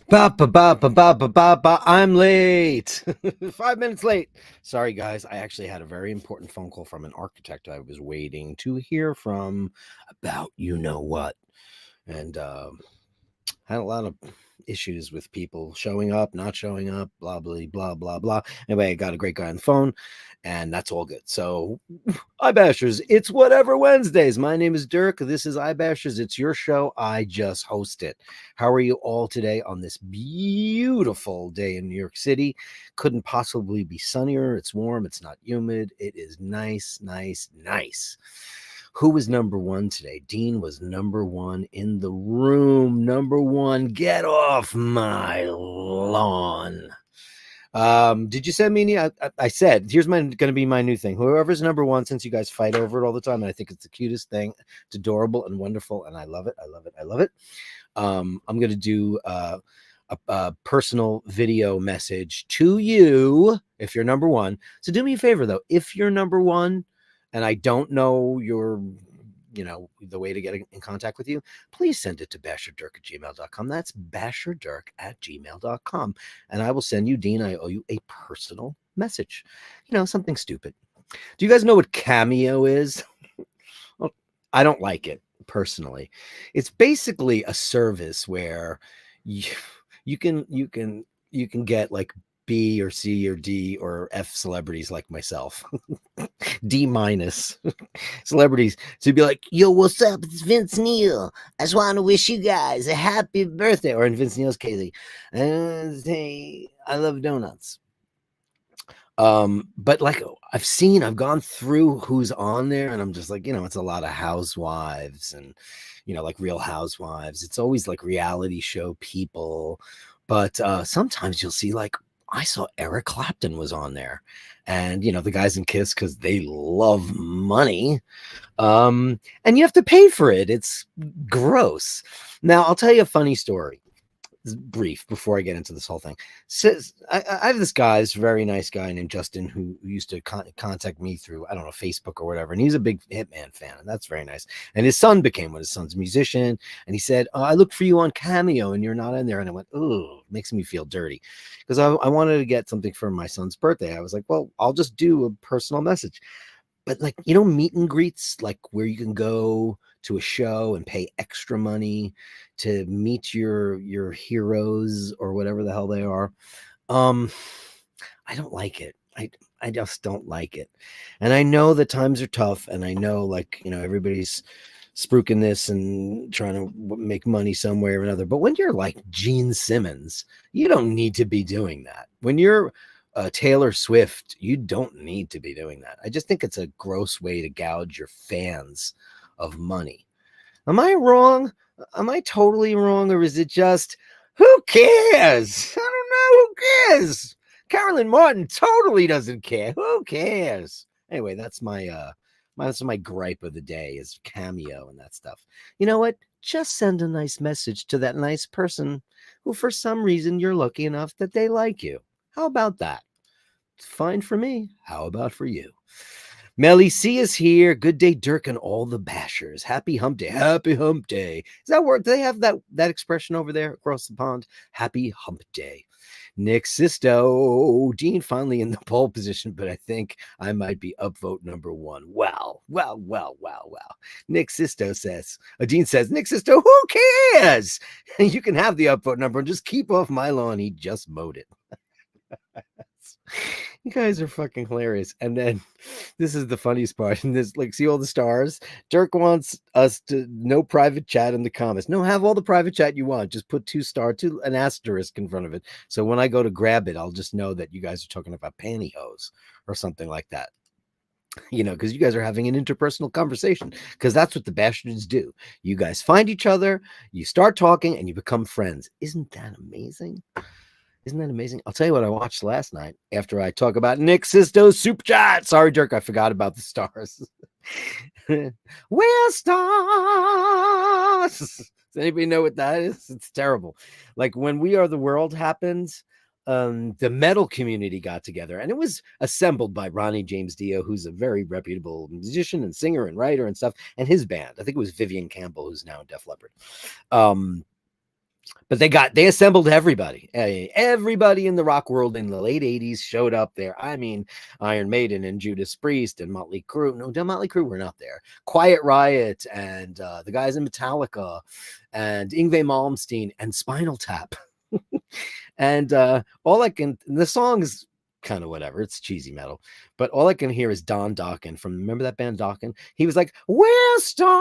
Ba ba ba ba ba ba ba ba. I'm late. 5 minutes late. Sorry, guys. I actually had a very important phone call from an architect I was waiting to hear from about you know what, and had a lot of issues with people showing up, not showing up, blah blah blah blah blah. Anyway, I got a great guy on the phone, and that's all good. So, iBashers, it's whatever Wednesdays. My name is Dirk. This is iBashers. It's your show. I just host it. How are you all today on this beautiful day in New York City? Couldn't possibly be sunnier. It's warm. It's not humid. It is nice, nice, nice. Who was number one today? Dean was number one in the room. Number one, get off my lawn. Did you send me any? I said, here's going to be my new thing. Whoever's number one, since you guys fight over it all the time, and I think it's the cutest thing. It's adorable and wonderful, and I love it. I love it. I love it. I'm going to do a personal video message to you if you're number one. So do me a favor, though. If you're number one, and I don't know the way to get in contact with you, please send it to Basherdirk@gmail.com. That's Basherdirk@gmail.com. And I will send you, Dean, I owe you a personal message. Something stupid. Do you guys know what Cameo is? Well, I don't like it personally. It's basically a service where you can get like B or C or D or F celebrities like myself. D minus celebrities to be like, yo, what's up? It's Vince Neil. I just want to wish you guys a happy birthday. Or in Vince Neil's case, hey, I love donuts. But like I've gone through who's on there, and I'm just like, it's a lot of housewives and like Real Housewives. It's always like reality show people. But sometimes you'll see like I saw Eric Clapton was on there, and the guys in Kiss because they love money, and you have to pay for it. It's gross. Now I'll tell you a funny story. Brief before I get into this whole thing. Says I have this guy, this very nice guy named Justin, who used to contact me through, I don't know, Facebook or whatever, and he's a big Hitman fan, and that's very nice. And his son became one. His son's a musician, and he said, I looked for you on Cameo and you're not in there. And I went, oh, makes me feel dirty, because I wanted to get something for my son's birthday. I was like, well, I'll just do a personal message. But like, meet and greets, like where you can go to a show and pay extra money to meet your heroes or whatever the hell they are. I don't like it. I just don't like it. And I know the times are tough, and I know like, everybody's spruiking this and trying to make money some way or another. But when you're like Gene Simmons, you don't need to be doing that. When you're Taylor Swift, you don't need to be doing that. I just think it's a gross way to gouge your fans of money. Am I wrong? Am I totally wrong? Or is it just, who cares? I don't know. Who cares? Carolyn Martin totally doesn't care. Who cares? Anyway, that's my gripe of the day is Cameo and that stuff. You know what? Just send a nice message to that nice person who for some reason you're lucky enough that they like you. How about that? It's fine for me. How about for you? Melly C is here. Good day, Dirk, and all the bashers. Happy hump day. Happy hump day. Is that word? Do they have that expression over there across the pond? Happy hump day. Nick Sisto. Dean finally in the pole position, but I think I might be upvote number one. Well. Nick Sisto says, Dean says, Nick Sisto, who cares? You can have the upvote number and just keep off my lawn. He just mowed it. You guys are fucking hilarious. And then this is the funniest part. And this, like, see all the stars? Dirk wants us to no private chat in the comments. No, have all the private chat you want. Just put an asterisk in front of it. So when I go to grab it, I'll just know that you guys are talking about pantyhose or something like that. Because you guys are having an interpersonal conversation, because that's what the bastards do. You guys find each other, you start talking, and you become friends. Isn't that amazing? Isn't that amazing? I'll tell you what I watched last night after I talk about Nick Sisto's super chat. Sorry, Dirk, I forgot about the stars. We're stars. Does anybody know what that is? It's terrible. Like when We Are the World happens, the metal community got together, and it was assembled by Ronnie James Dio, who's a very reputable musician and singer and writer and stuff, and his band. I think it was Vivian Campbell, who's now in Def Leppard. But they assembled everybody. Everybody in the rock world in the late 80s showed up there. I mean, Iron Maiden and Judas Priest and Motley Crue. No, Motley Crue were not there. Quiet Riot and the guys in Metallica and Yngwie Malmsteen and Spinal Tap. And all I can, the song is kind of whatever. It's cheesy metal. But all I can hear is Don Dokken from, remember that band Dokken? He was like, "We're stars."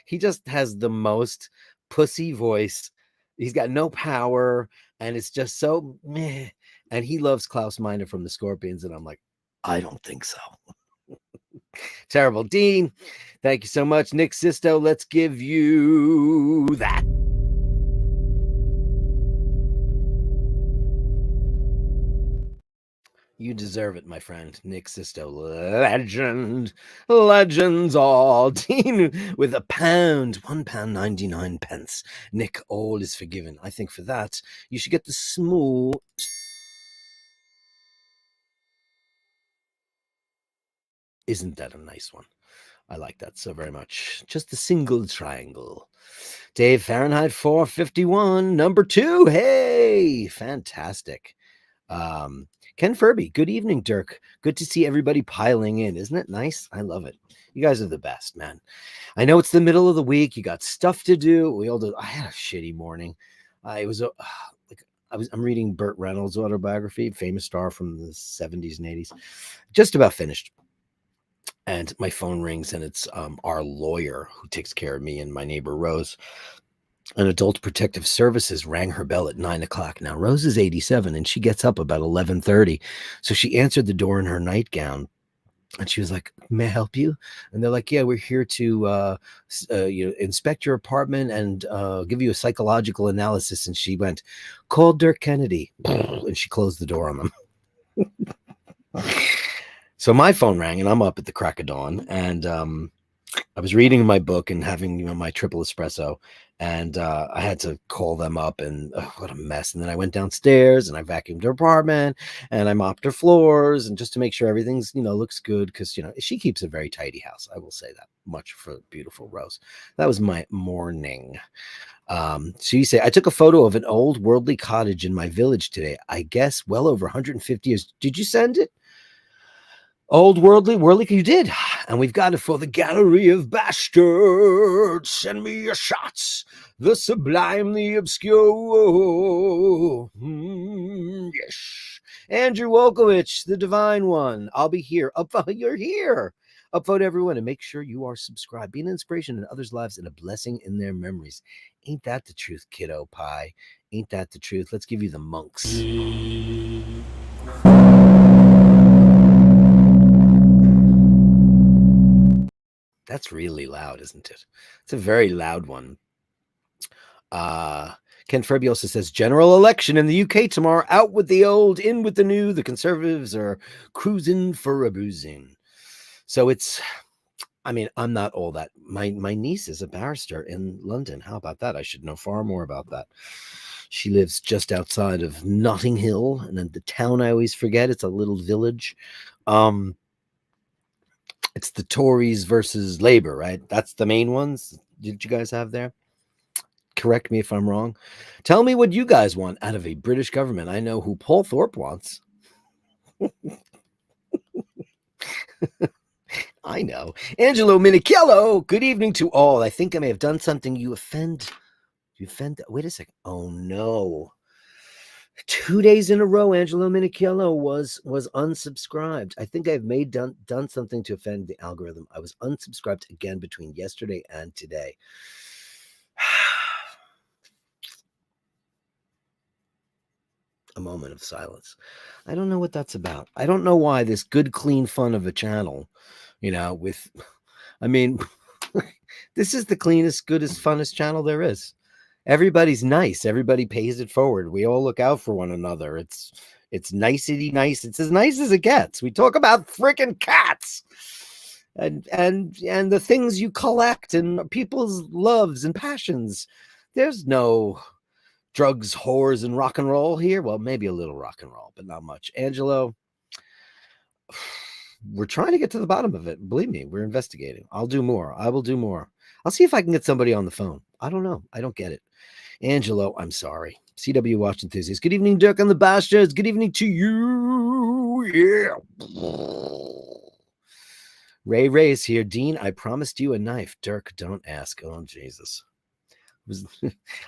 He just has the most pussy voice. He's got no power, and it's just so meh. And he loves Klaus Meine from the Scorpions, and I'm like, I don't think so. Terrible. Dean, thank you so much. Nick Sisto, let's give you that. You deserve it, my friend. Nick Sisto, legend. Legends all. Dean with £1.99. Nick, all is forgiven. I think for that, you should get the small. Isn't that a nice one? I like that so very much. Just a single triangle. Dave Fahrenheit 451, number 2. Hey, fantastic. Ken Furby, good evening, Dirk. Good to see everybody piling in. Isn't it nice? I love it. You guys are the best, man. I know it's the middle of the week. You got stuff to do. We all do. I had a shitty morning. I'm reading Burt Reynolds' autobiography, famous star from the 70s and 80s. Just about finished. And my phone rings, and it's our lawyer who takes care of me and my neighbor Rose. An Adult Protective Services rang her bell at 9 o'clock. Now, Rose is 87, and she gets up about 11:30. So she answered the door in her nightgown, and she was like, "May I help you?" And they're like, "Yeah, we're here to inspect your apartment and give you a psychological analysis." And she went, "Call Dirk Kennedy," and she closed the door on them. So my phone rang, and I'm up at the crack of dawn, and I was reading my book and having my triple espresso, and I had to call them up, and what a mess. And then I went downstairs and I vacuumed her apartment and I mopped her floors, and just to make sure everything's looks good, because she keeps a very tidy house. I will say that much for beautiful Rose. That was my morning. So you say, I took a photo of an old worldly cottage in my village today. I guess well over 150 years. Did you send it? Old worldly, you did. And we've got it for the Gallery of Bastards. Send me your shots. The sublime, the obscure. Yes. Andrew Wolkowicz, the divine one. I'll be here. You're here. Upvote everyone and make sure you are subscribed. Be an inspiration in others' lives and a blessing in their memories. Ain't that the truth, kiddo pie? Ain't that the truth? Let's give you the monks. That's really loud, isn't it? It's a very loud one. Ken Furby also says, general election in the UK tomorrow. Out with the old, in with the new. The Conservatives are cruising for a boozing. So I'm not all that. My niece is a barrister in London. How about that? I should know far more about that. She lives just outside of Notting Hill, and then the town I always forget. It's a little village. It's the Tories versus Labour, right? That's the main ones. Did you guys have there? Correct me if I'm wrong. Tell me what you guys want out of a British government. I know who Paul Thorpe wants. I know. Angelo Minichello, good evening to all. I think I may have done something you offend. Wait a second. Oh, no. 2 days in a row, Angelo Minichello was unsubscribed. I think I've done something to offend the algorithm. I was unsubscribed again between yesterday and today. A moment of silence. I don't know what that's about. I don't know why this good, clean fun of a channel, this is the cleanest, goodest, funnest channel there is. Everybody's nice. Everybody pays it forward. We all look out for one another. It's nicety nice. It's as nice as it gets. We talk about freaking cats and the things you collect and people's loves and passions. There's no drugs, whores, and rock and roll here. Well, maybe a little rock and roll, but not much. Angelo, we're trying to get to the bottom of it. Believe me, we're investigating. I'll do more. I will do more. I'll see if I can get somebody on the phone. I don't know. I don't get it. Angelo, I'm sorry. CW Watch Enthusiast. Good evening, Dirk on the Bastards. Good evening to you. Yeah. Ray is here. Dean, I promised you a knife. Dirk, don't ask. Oh, Jesus.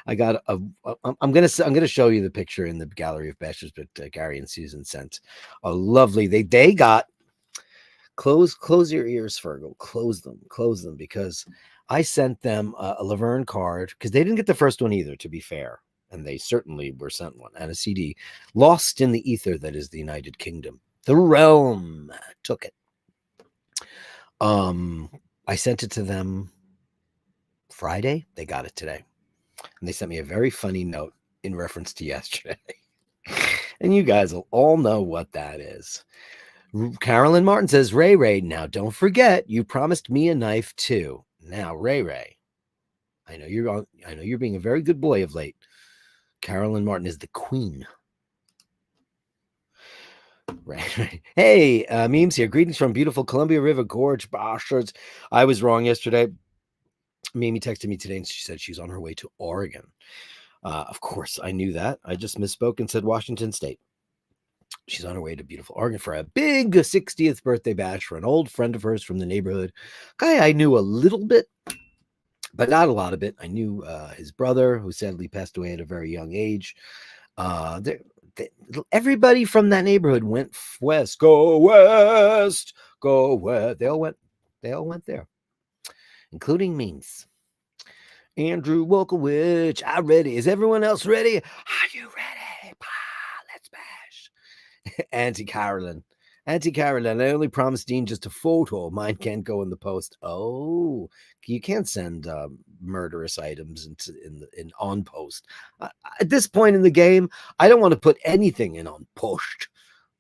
I got a. I'm gonna show you the picture in the Gallery of Bashtards, but Gary and Susan sent a lovely. They got close your ears, Fergal. Close them because I sent them a Laverne card because they didn't get the first one either. To be fair, and they certainly were sent one and a CD, Lost in the Ether, that is the United Kingdom. The Realm took it. I sent it to them Friday. They got it today. And they sent me a very funny note in reference to yesterday. And you guys will all know what that is. Carolyn Martin says, Ray, now don't forget, you promised me a knife too. Now, Ray, I know you're being a very good boy of late. Carolyn Martin is the queen. Right. Hey, memes here. Greetings from beautiful Columbia River Gorge, Bastards. I was wrong yesterday. Mimi texted me today and she said she's on her way to Oregon. Of course, I knew that. I just misspoke and said Washington State. She's on her way to beautiful Oregon for a big 60th birthday bash for an old friend of hers from the neighborhood. Guy I knew a little bit, but not a lot of it. I knew his brother, who sadly passed away at a very young age. Everybody from that neighborhood went west. Go west. Go west. They all went there, including memes. Andrew Wolkowicz, I'm ready. Is everyone else ready? Are you ready? Let's bash. Auntie Carolyn, I only promised Dean just a photo. Mine can't go in the post. Oh, you can't send murderous items in on post. At this point in the game, I don't want to put anything in on post.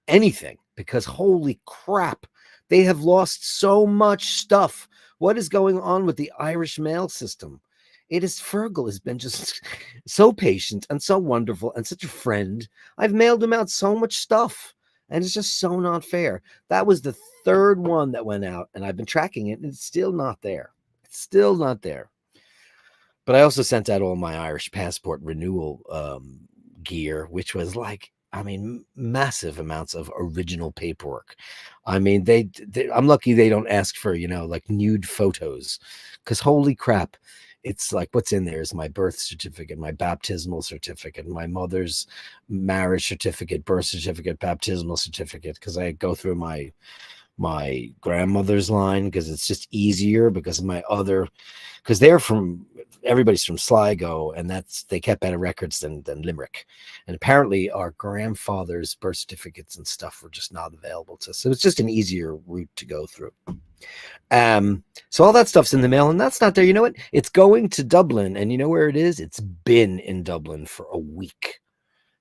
Anything, because holy crap, they have lost so much stuff. What is going on with the Irish mail system? Fergal has been just so patient and so wonderful and such a friend. I've mailed him out so much stuff, and it's just so not fair. That was the third one that went out, and I've been tracking it, and it's still not there. It's still not there. But I also sent out all my Irish passport renewal gear, which was like, massive amounts of original paperwork. I'm lucky they don't ask for, like nude photos, because holy crap. It's like what's in there is my birth certificate, my baptismal certificate, my mother's marriage certificate, birth certificate, baptismal certificate, because I go through my grandmother's line because it's just easier because everybody's from Sligo, and they kept better records than Limerick. And apparently our grandfather's birth certificates and stuff were just not available to us. So it's just an easier route to go through. So all that stuff's in the mail, and that's not there. You know what? It's going to Dublin, and you know where it is? It's been in Dublin for a week.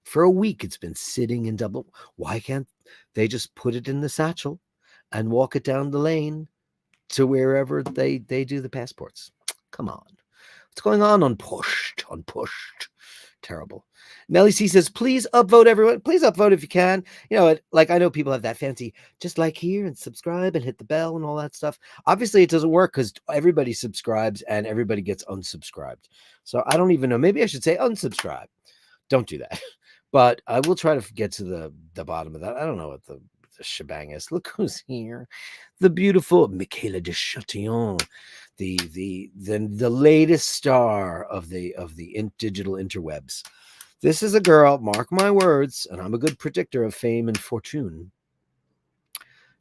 For a week, it's been sitting in Dublin. Why can't they just put it in the satchel and walk it down the lane to wherever they do the passports? Come on. What's going on pushed? Terrible. Nellie C says, please upvote, everyone. Please upvote if you can. You know, I know people have that fancy, just like here and subscribe and hit the bell and all that stuff. Obviously, it doesn't work because everybody subscribes and everybody gets unsubscribed. So I don't even know. Maybe I should say unsubscribe. Don't do that. But I will try to get to the bottom of that. I don't know what the shebang is. Look who's here. The beautiful Michaela de Chatillon, the latest star of the digital interwebs. This is a girl, mark my words, and I'm a good predictor of fame and fortune.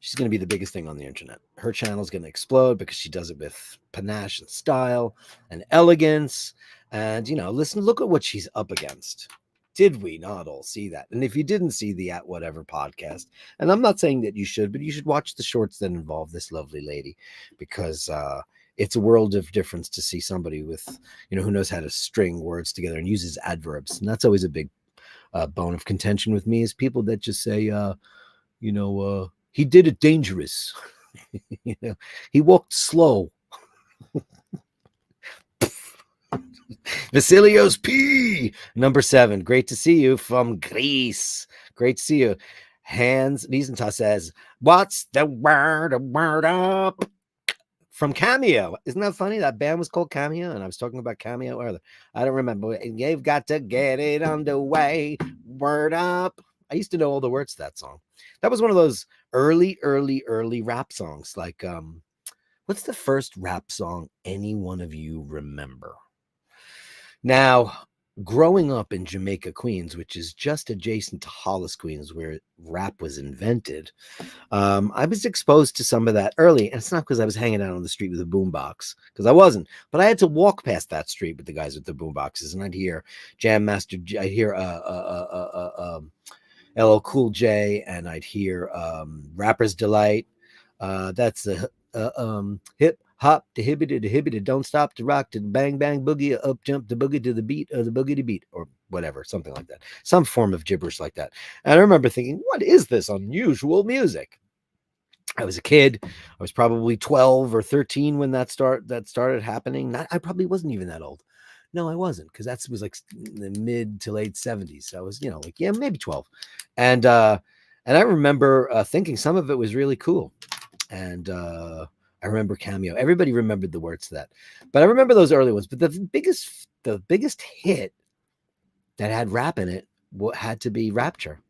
She's going to be the biggest thing on the internet. Her channel is going to explode because she does it with panache and style and elegance. And, look at what she's up against. Did we not all see that? And if you didn't see the At Whatever podcast, and I'm not saying that you should, but you should watch the shorts that involve this lovely lady, because it's a world of difference to see somebody with, who knows how to string words together and uses adverbs. And that's always a big bone of contention with me, is people that just say, he did it dangerous. He walked slow. Vasilios P. Number 7. Great to see you from Greece. Great to see you. Hans Wiesenthal says, what's the word up? From Cameo. Isn't that funny? That band was called Cameo, and I was talking about Cameo earlier. I don't remember. You've got to get it underway. Word up. I used to know all the words to that song. That was one of those early rap songs. Like, what's the first rap song any one of you remember? Now, growing up in Jamaica, Queens, which is just adjacent to Hollis, Queens, where rap was invented, I was exposed to some of that early. And it's not because I was hanging out on the street with a boombox, because I wasn't. But I had to walk past that street with the guys with the boomboxes, and I'd hear Jam Master, I'd hear LL Cool J, and I'd hear Rapper's Delight. That's the hip hop to hibbity, don't stop to rock to bang bang boogie, up jump the boogie to the beat of the boogie to beat, or whatever, something like that, some form of gibberish like that. And I remember thinking, what is this unusual music? I was a kid. I was probably 12 or 13 when that started happening. I probably wasn't even that old. No, I wasn't, because that was like the mid to late 70s. So I was, like, yeah, maybe 12. And I remember thinking some of it was really cool. And I remember Cameo. Everybody remembered the words to that. But I remember those early ones. But the biggest hit that had rap in it had to be Rapture.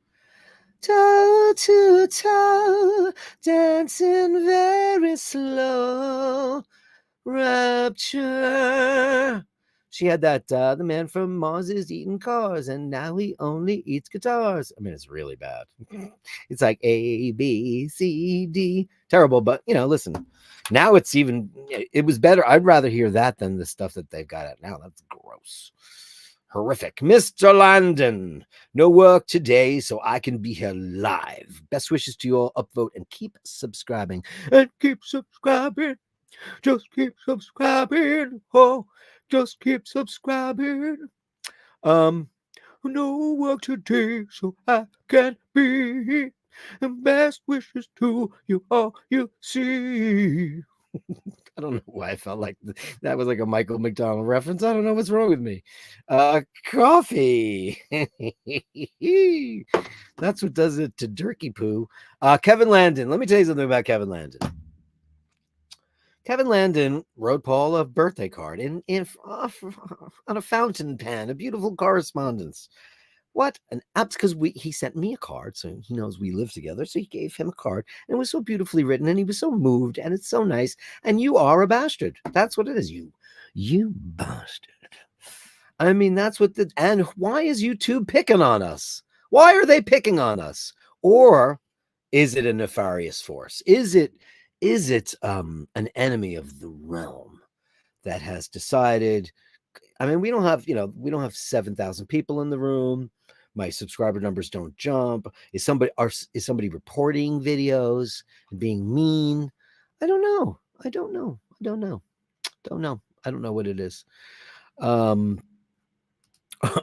Toe to toe, dancing very slow. Rapture. She had that, the man from Mars is eating cars, and now he only eats guitars. I mean, it's really bad. It's like A, B, C, D. Terrible, but, listen, now it was better. I'd rather hear that than the stuff that they've got out now. That's gross. Horrific. Mr. Landon, no work today, so I can be here live. Best wishes to you all. Upvote and keep subscribing. And keep subscribing. Just keep subscribing. Oh, just keep subscribing. No work today, so I can be. And best wishes to you all you see. I don't know why I felt like that was like a Michael McDonald reference. I don't know what's wrong with me. Coffee. That's what does it to Dirky Poo. Kevin Landon. Let me tell you something about Kevin Landon. Kevin Landon wrote Paul a birthday card on a fountain pen, a beautiful correspondence. What an because he sent me a card, so he knows we live together. So he gave him a card, and it was so beautifully written, and he was so moved, and it's so nice. And you are a bastard. That's what it is. You bastard. I mean, that's what and why is YouTube picking on us? Why are they picking on us? Or is it a nefarious force? Is it an enemy of the realm that has decided? I mean, we don't have 7,000 people in the room. My subscriber numbers don't jump. Is somebody reporting videos and being mean? I don't know. I don't know what it is.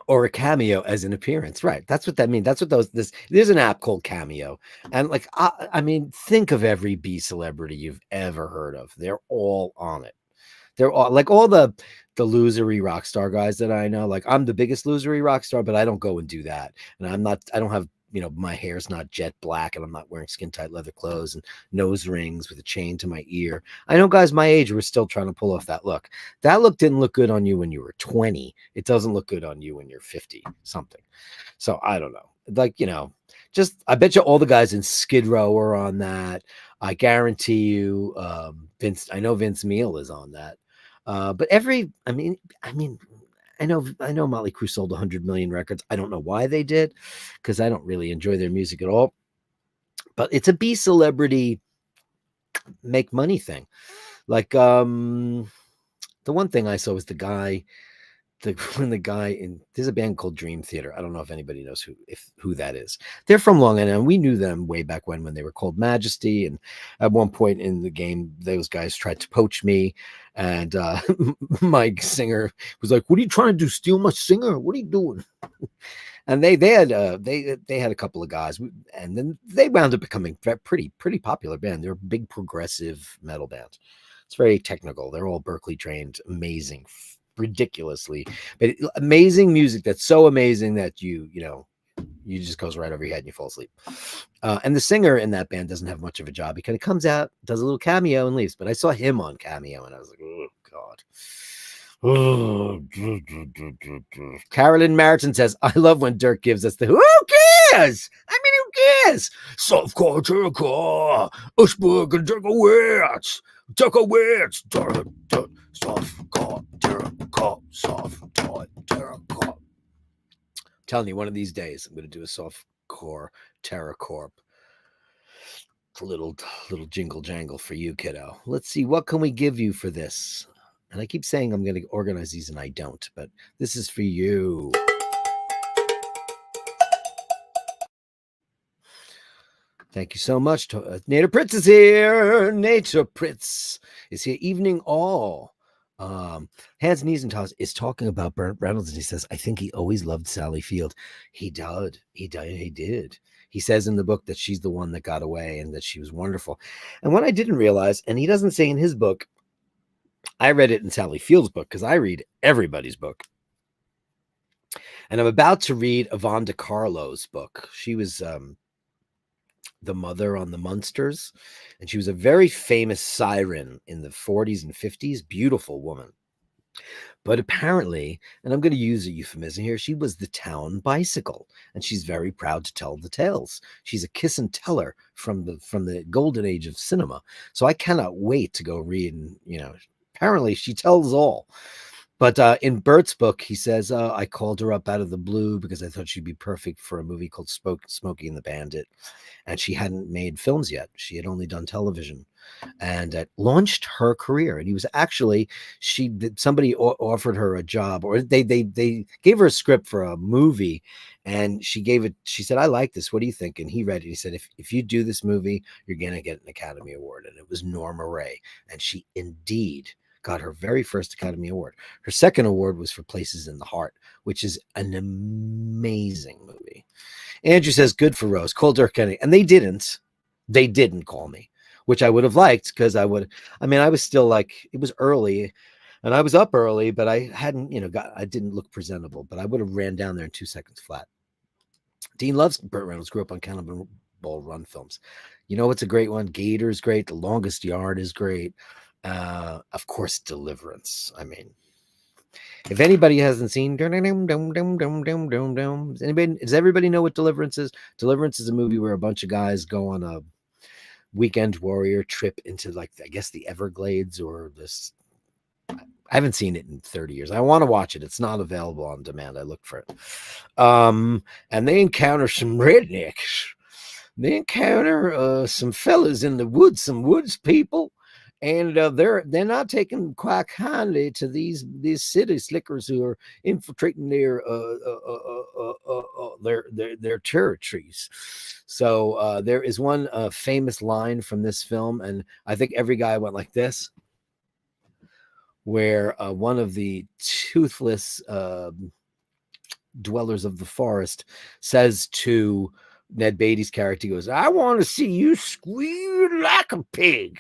Or a Cameo as an appearance, right? That's what that means. That's what there's an app called Cameo, and like I mean, think of every B celebrity you've ever heard of. They're all on it. They're all like all the losery rock star guys that I know. Like, I'm the biggest losery rock star, but I don't go and do that. And I don't have, my hair's not jet black, and I'm not wearing skin tight leather clothes and nose rings with a chain to my ear. I know guys my age who are still trying to pull off that look. That look didn't look good on you when you were 20. It doesn't look good on you when you're 50 something. So I don't know. Like, I bet you all the guys in Skid Row are on that. I guarantee you, I know Vince Neil is on that. But I mean, I know Motley Crue sold 100 million records. I don't know why they did, because I don't really enjoy their music at all. But it's a B celebrity make money thing. Like, the one thing I saw was the guy there's a band called Dream Theater. I don't know if anybody knows who that is. They're from Long Island, and we knew them way back when they were called Majesty. And at one point in the game, those guys tried to poach me, and my singer was like, "What are you trying to do? Steal my singer? What are you doing?" And they had a couple of guys, and then they wound up becoming a pretty popular band. They're a big progressive metal band. It's very technical. They're all Berkeley trained, amazing, ridiculously, but amazing music that's so amazing that you just goes right over your head and you fall asleep. And the singer in that band doesn't have much of a job. He kind of comes out, does a little cameo, and leaves. But I saw him on Cameo, and I was like, oh God. Oh. Carolyn Martin says, I love when Dirk gives us the who cares? I mean, who cares? Softcore, Dirkcore, Ushburg, and Dirkworld. Dirkworld, softcore, Dirkcore, softcore, Dirkcore. Telling you, one of these days I'm going to do a softcore Terror Corp. It's a little jingle jangle for you, kiddo. Let's see, what can we give you for this? And I keep saying I'm going to organize these, and I don't, but this is for you. Thank you so much. Nader Pritz is here. Nader Pritz is here. Evening all. Hans Niesenthal is talking about Burt Reynolds, and he says, I think he always loved Sally Field. He did. He says in the book that she's the one that got away and that she was wonderful. And what I didn't realize, and he doesn't say in his book, I read it in Sally Field's book because I read everybody's book. And I'm about to read Yvonne de Carlo's book. She was the mother on the Munsters, and she was a very famous siren in the 40s and 50s. Beautiful woman. But apparently, and I'm going to use a euphemism here, she was the town bicycle, and she's very proud to tell the tales. She's a kiss and teller from the golden age of cinema. So I cannot wait to go read, and apparently she tells all. But in Bert's book, he says, I called her up out of the blue because I thought she'd be perfect for a movie called Smokey and the Bandit. And she hadn't made films yet. She had only done television. And it launched her career. And he was actually, somebody offered her a job, or they gave her a script for a movie. And she said, I like this. What do you think? And he read it. He said, if you do this movie, you're going to get an Academy Award. And it was Norma Ray. And she indeed got her very first Academy Award. Her second award was for Places in the Heart, which is an amazing movie. Andrew says, good for Rose. Call Dirk Kennedy. And they didn't call me, which I would have liked, because I was still like, it was early and I was up early, but I hadn't, I didn't look presentable, but I would have ran down there in 2 seconds flat. Dean loves Burt Reynolds, grew up on Cannonball Run films. What's a great one? Gator's great. The Longest Yard is great. Of course, Deliverance. I mean, if anybody hasn't seen, does everybody know what Deliverance is? Deliverance is a movie where a bunch of guys go on a weekend warrior trip into, like, I guess the Everglades or this. I haven't seen it in 30 years. I want to watch it. It's not available on demand. I looked for it. And they encounter some rednecks. They encounter some fellas in the woods, some woods people. And they're not taking quite kindly to these city slickers who are infiltrating their territories. So there is one famous line from this film, and I think every guy went like this, where one of the toothless dwellers of the forest says to Ned Beatty's character, he goes, I want to see you squeal like a pig.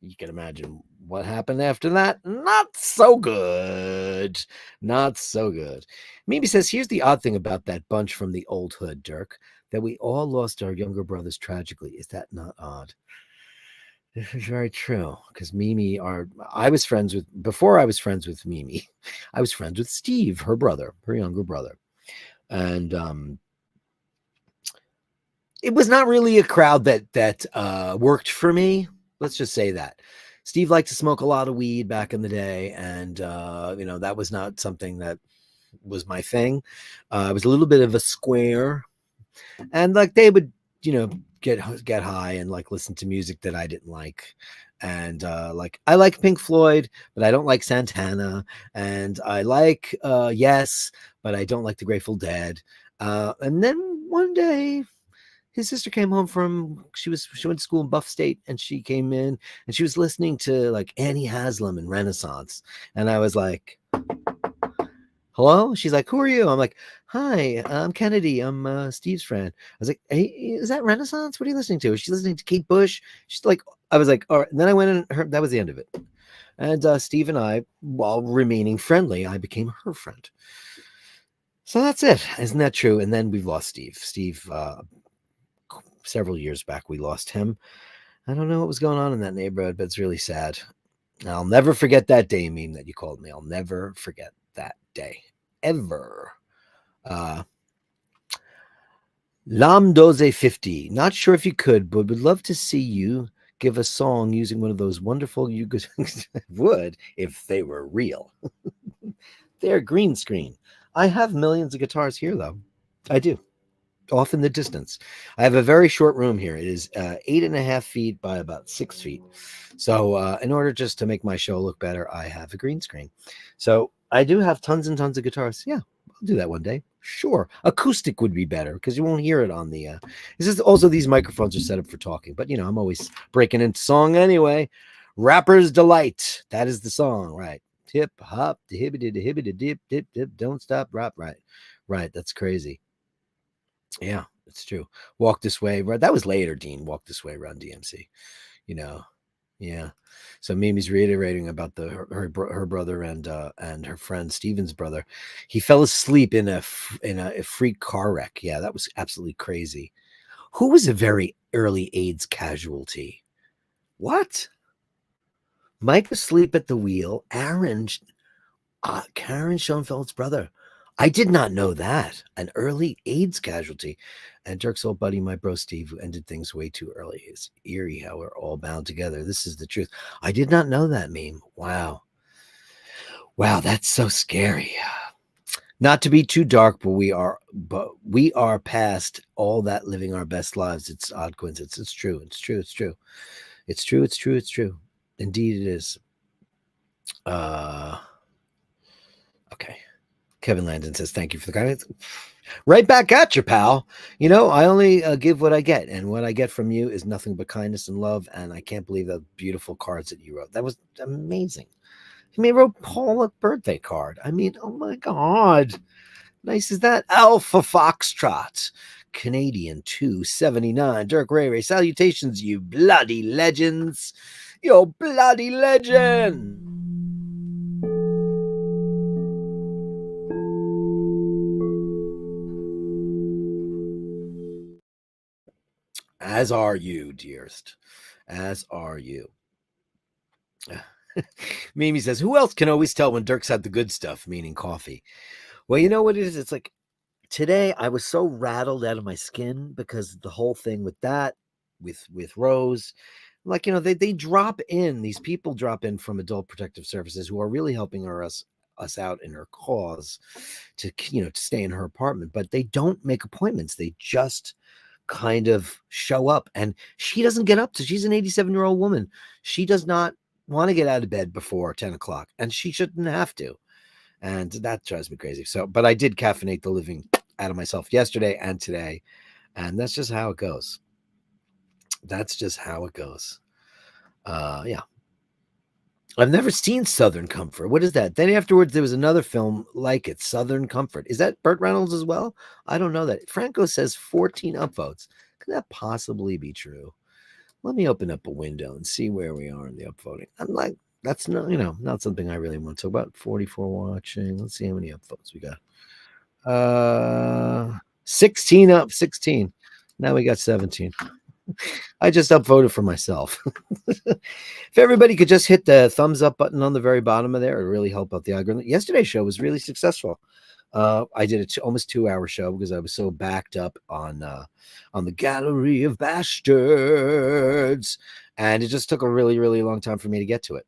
You can imagine what happened after that. Not so good. Not so good. Mimi says, here's the odd thing about that bunch from the old hood, Dirk, that we all lost our younger brothers tragically. Is that not odd? This is very true, because before I was friends with Mimi, I was friends with Steve, her brother, her younger brother. And it was not really a crowd that worked for me. Let's just say that. Steve liked to smoke a lot of weed back in the day, and that was not something that was my thing. I was a little bit of a square, and like they would, get high and like listen to music that I didn't like. And like I like Pink Floyd, but I don't like Santana, and I like Yes, but I don't like the Grateful Dead. And then one day, his sister came home she went to school in Buff State, and she came in and she was listening to like Annie Haslam and Renaissance. And I was like, hello? She's like, who are you? I'm like, hi, I'm Kennedy. I'm Steve's friend. I was like, hey, is that Renaissance? What are you listening to? She's listening to Kate Bush. She's like, I was like, all right. And then I went and heard, that was the end of it. And Steve and I, while remaining friendly, I became her friend. So that's it. Isn't that true? And then we've lost Steve. Steve, several years back, we lost him. I don't know what was going on in that neighborhood, but it's really sad. I'll never forget that day, meme, that you called me. I'll never forget that day. Ever. Lam1250. Not sure if you could, but would love to see you give a song using one of those wonderful you would if they were real. They're green screen. I have millions of guitars here, though. I do. Off in the distance. I have a very short room here. It is 8.5 feet by about 6 feet. So in order just to make my show look better, I have a green screen. So I do have tons and tons of guitars. Yeah, I'll do that one day. Sure. Acoustic would be better because you won't hear it on the... This is also, these microphones are set up for talking. But, you know, I'm always breaking into song anyway. Rapper's Delight. That is the song, right? Hip, hop, hibbity, dip, dip, dip, don't stop, rap, right. Right, that's crazy. Yeah, it's true. Walk This Way. That was later, Dean. Walk This Way, Run DMC. You know, yeah. So Mimi's reiterating about her brother and her friend Steven's brother. He fell asleep in a freak car wreck. Yeah, that was absolutely crazy. Who was a very early AIDS casualty? What? Mike asleep at the wheel. Karen Schoenfeld's brother. I did not know that. An early AIDS casualty. And Dirk's old buddy, my bro Steve, who ended things way too early. It's eerie how we're all bound together. This is the truth. I did not know that meme. Wow. Wow, that's so scary. Not to be too dark, but we are past all that living our best lives. It's odd coincidence. It's true. It's true. It's true. It's true. It's true. It's true. Indeed it is. Okay. Kevin Landon says, thank you for the comments. Right back at you, pal. You know, I only give what I get, and what I get from you is nothing but kindness and love, and I can't believe the beautiful cards that you wrote. That was amazing. You wrote Paul a birthday card. I mean, oh my God. Nice as that. Alpha Foxtrot. Canadian 279. Dirk Ray. Salutations, you bloody legends. You bloody legend. As are you, dearest. As are you. Mimi says, who else can always tell when Dirk's had the good stuff, meaning coffee? Well, you know what it is? It's like today I was so rattled out of my skin because the whole thing with that, with Rose, like, you know, they drop in, these people drop in from Adult Protective Services who are really helping us out in her cause to, you know, to stay in her apartment, but they don't make appointments. They just kind of show up, and she doesn't get up to, she's an 87-year-old woman. She does not want to get out of bed before 10 o'clock, and she shouldn't have to. And that drives me crazy. So, but I did caffeinate the living out of myself yesterday and today. And that's just how it goes. That's just how it goes. Yeah. I've never seen Southern Comfort. What is that? Then afterwards, there was another film like it, Southern Comfort. Is that Burt Reynolds as well? I don't know that. Franco says 14 upvotes. Could that possibly be true? Let me open up a window and see where we are in the upvoting. I'm like, that's not, you know, not something I really want to talk about. 44 watching. Let's see how many upvotes we got. 16 up, 16. Now we got 17. I just upvoted for myself. If everybody could just hit the thumbs up button on the very bottom of there, it would really help out the algorithm. Yesterday's show was really successful. I did an almost 2-hour show because I was so backed up on the Gallery of Bastards, and it just took a really, really long time for me to get to it.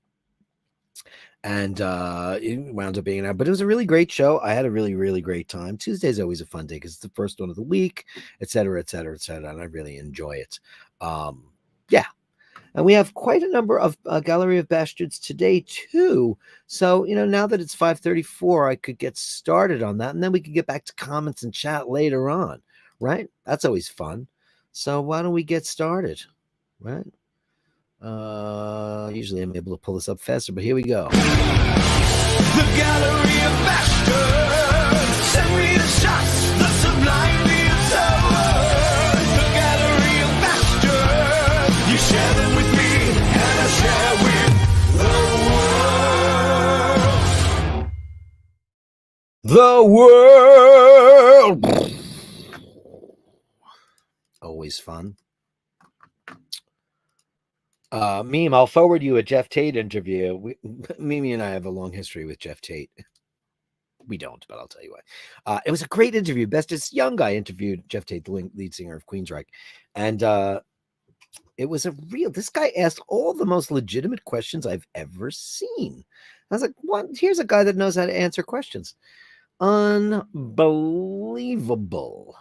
And it wound up being an hour, but it was a really great show. I had a really, really great time. Tuesday's always a fun day because it's the first one of the week, et cetera, et cetera, et cetera, and I really enjoy it. Yeah. And we have quite a number of Gallery of Bastards today, too. So, you know, now that it's 5:34, I could get started on that, and then we could get back to comments and chat later on, right? That's always fun. So why don't we get started, right? Usually I'm able to pull this up faster, but here we go. The Gallery of Bastards, send me the shots, the sublime, the absurd. The Gallery of Bastards, you share them with me, and I share with the world. The world. Always fun. Meme, I'll forward you a Jeff Tate interview. Mimi and I have a long history with Jeff Tate. We don't, but I'll tell you why. It was a great interview. Bestest young guy interviewed Jeff Tate, the lead singer of Queensryche. And it was this guy asked all the most legitimate questions I've ever seen. I was like, what? Here's a guy that knows how to answer questions. Unbelievable.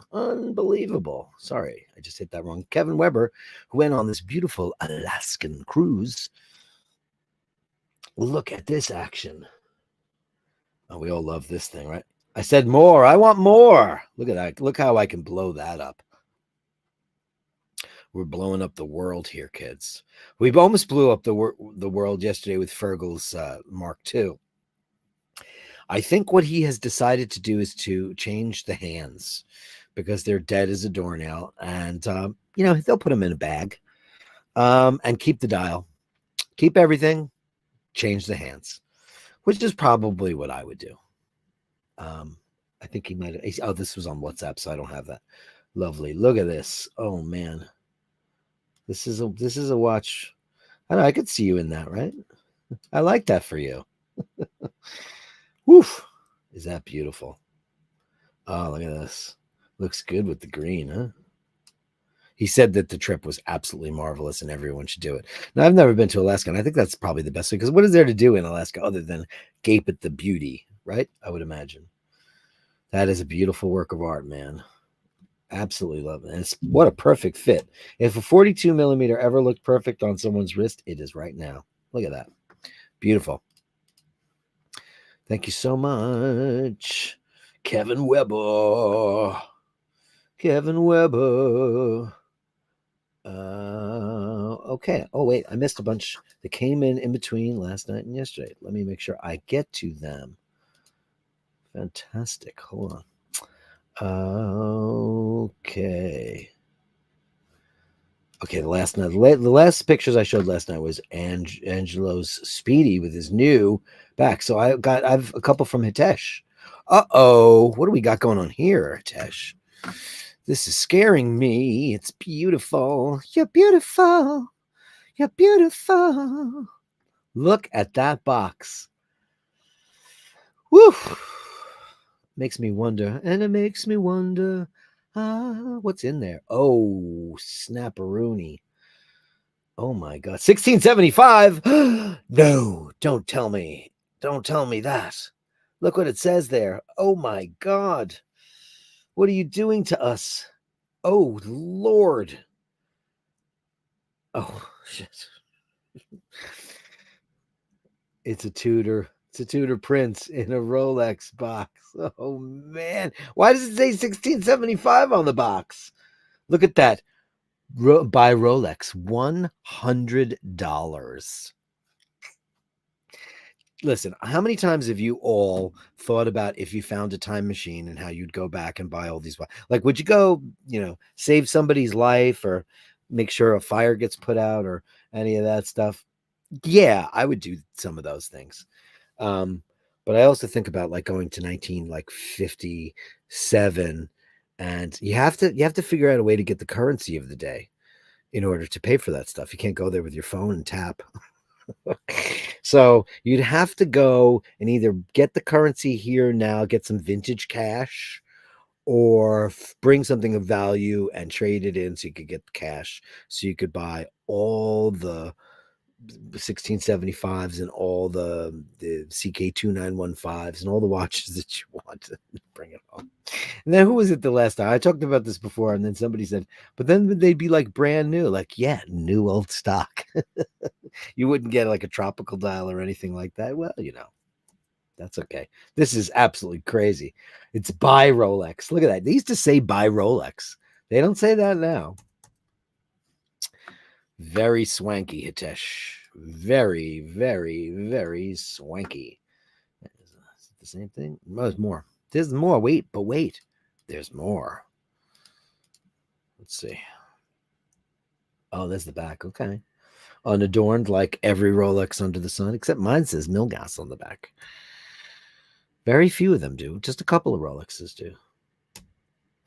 Sorry, I just hit that wrong. Kevin Weber, who went on this beautiful Alaskan cruise. Look at this action. Oh, we all love this thing, right? I said more. I want more. Look at that. Look how I can blow that up. We're blowing up the world here, kids. We almost blew up the world yesterday with Fergal's Mark II. I think what he has decided to do is to change the hands because they're dead as a doornail. And, they'll put them in a bag and keep the dial. Keep everything. Change the hands, which is probably what I would do. I think he might have. Oh, this was on WhatsApp, so I don't have that. Lovely. Look at this. Oh, man. This is a watch. I know, I could see you in that, right? I like that for you. Woof. Is that beautiful? Oh, look at this. Looks good with the green, huh? He said that the trip was absolutely marvelous and everyone should do it. Now, I've never been to Alaska, and I think that's probably the best thing, because what is there to do in Alaska other than gape at the beauty, right? I would imagine. That is a beautiful work of art, man. Absolutely love it. And it's what a perfect fit. If a 42 millimeter ever looked perfect on someone's wrist, it is right now. Look at that. Beautiful. Thank you so much, Kevin Weber. Okay. Oh, wait. I missed a bunch that came in between last night and yesterday. Let me make sure I get to them. Fantastic. Hold on. Okay. The last pictures I showed last night was Angelo's Speedy with his new back. So I've a couple from Hitesh. Uh-oh. What do we got going on here, Hitesh? This is scaring me. It's beautiful. You're beautiful. You're beautiful. Look at that box. Woo! Makes me wonder. And it makes me wonder. What's in there? Oh, snapperoonie. Oh my God. 1675. No, don't tell me. Don't tell me that. Look what it says there. Oh my God. What are you doing to us? Oh, Lord. Oh, shit. It's a Tudor. It's a Tudor Prince in a Rolex box. Oh, man. Why does it say 1675 on the box? Look at that. By Rolex. $100. Listen, how many times have you all thought about if you found a time machine and how you'd go back and buy all these? Like, would you go, save somebody's life or make sure a fire gets put out or any of that stuff? Yeah, I would do some of those things. But I also think about like going to 1957, and you have to figure out a way to get the currency of the day in order to pay for that stuff. You can't go there with your phone and tap. So you'd have to go and either get the currency here now, get some vintage cash, or bring something of value and trade it in so you could get the cash so you could buy all the 1675s and all the CK2915s and all the watches that you want to bring it home. And then who was it the last time? I talked about this before, and then somebody said, but then they'd be like brand new. Like, yeah, new old stock. You wouldn't get like a tropical dial or anything like that. Well, that's okay. This is absolutely crazy. It's by Rolex. Look at that. They used to say by Rolex. They don't say that now. Very swanky, Hitesh. Very, very, very swanky. Is it the same thing? No, there's more. There's more. Wait. There's more. Let's see. Oh, there's the back. Okay. Unadorned like every Rolex under the sun, except mine says Milgas on the back. Very few of them do. Just a couple of Rolexes do.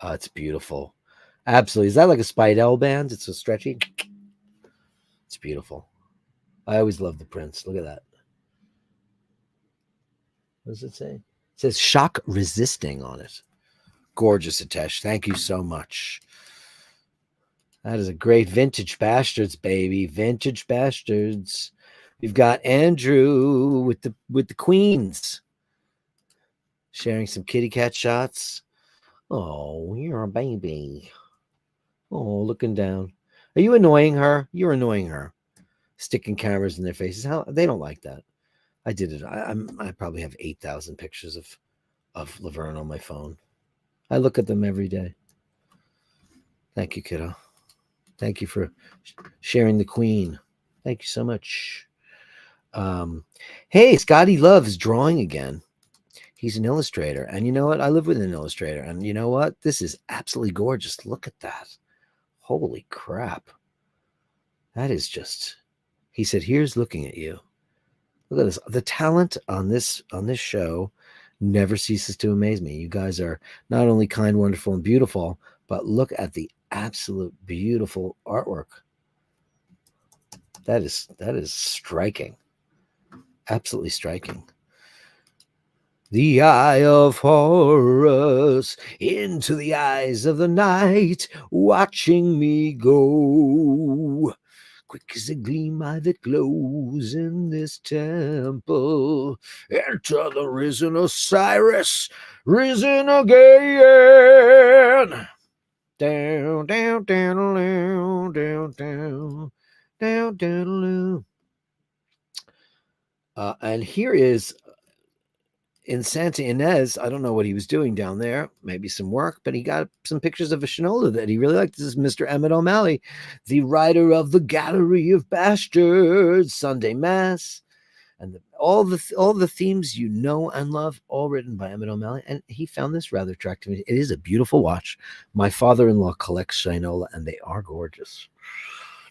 Oh, it's beautiful. Absolutely. Is that like a Speidel band? It's so stretchy. It's beautiful. I always love the prints. Look at that. What does it say? It says shock resisting on it. Gorgeous, Atesh. Thank you so much. That is a great vintage bastards, baby. Vintage bastards. We've got Andrew with the queens. Sharing some kitty cat shots. Oh, you're a baby. Oh, looking down. Are you annoying her? You're annoying her. Sticking cameras in their faces. How they don't like that. I did it. I probably have 8,000 pictures of Laverne on my phone. I look at them every day. Thank you, kiddo. Thank you for sharing the queen. Thank you so much. Hey, Scotty loves drawing again. He's an illustrator. And you know what? I live with an illustrator. And you know what? This is absolutely gorgeous. Look at that. Holy crap. That is just, he said, here's looking at you. Look at this. The talent on this show never ceases to amaze me. You guys are not only kind, wonderful, and beautiful, but look at the absolute beautiful artwork. That is striking. Absolutely striking. The eye of Horus, into the eyes of the night, watching me go. Quick as a gleam eye that glows in this temple. Enter the risen Osiris, risen again. Down, down, down, down, down, down, down, down. And here is in Santa Ynez. I don't know what he was doing down there. Maybe some work, but he got some pictures of a Shinola that he really liked. This is Mr. Emmett O'Malley, the writer of the Gallery of Bastards, Sunday Mass, and all the themes you know and love, all written by Emmett O'Malley. And he found this rather attractive. It is a beautiful watch. My father-in-law collects Shinola, and they are gorgeous.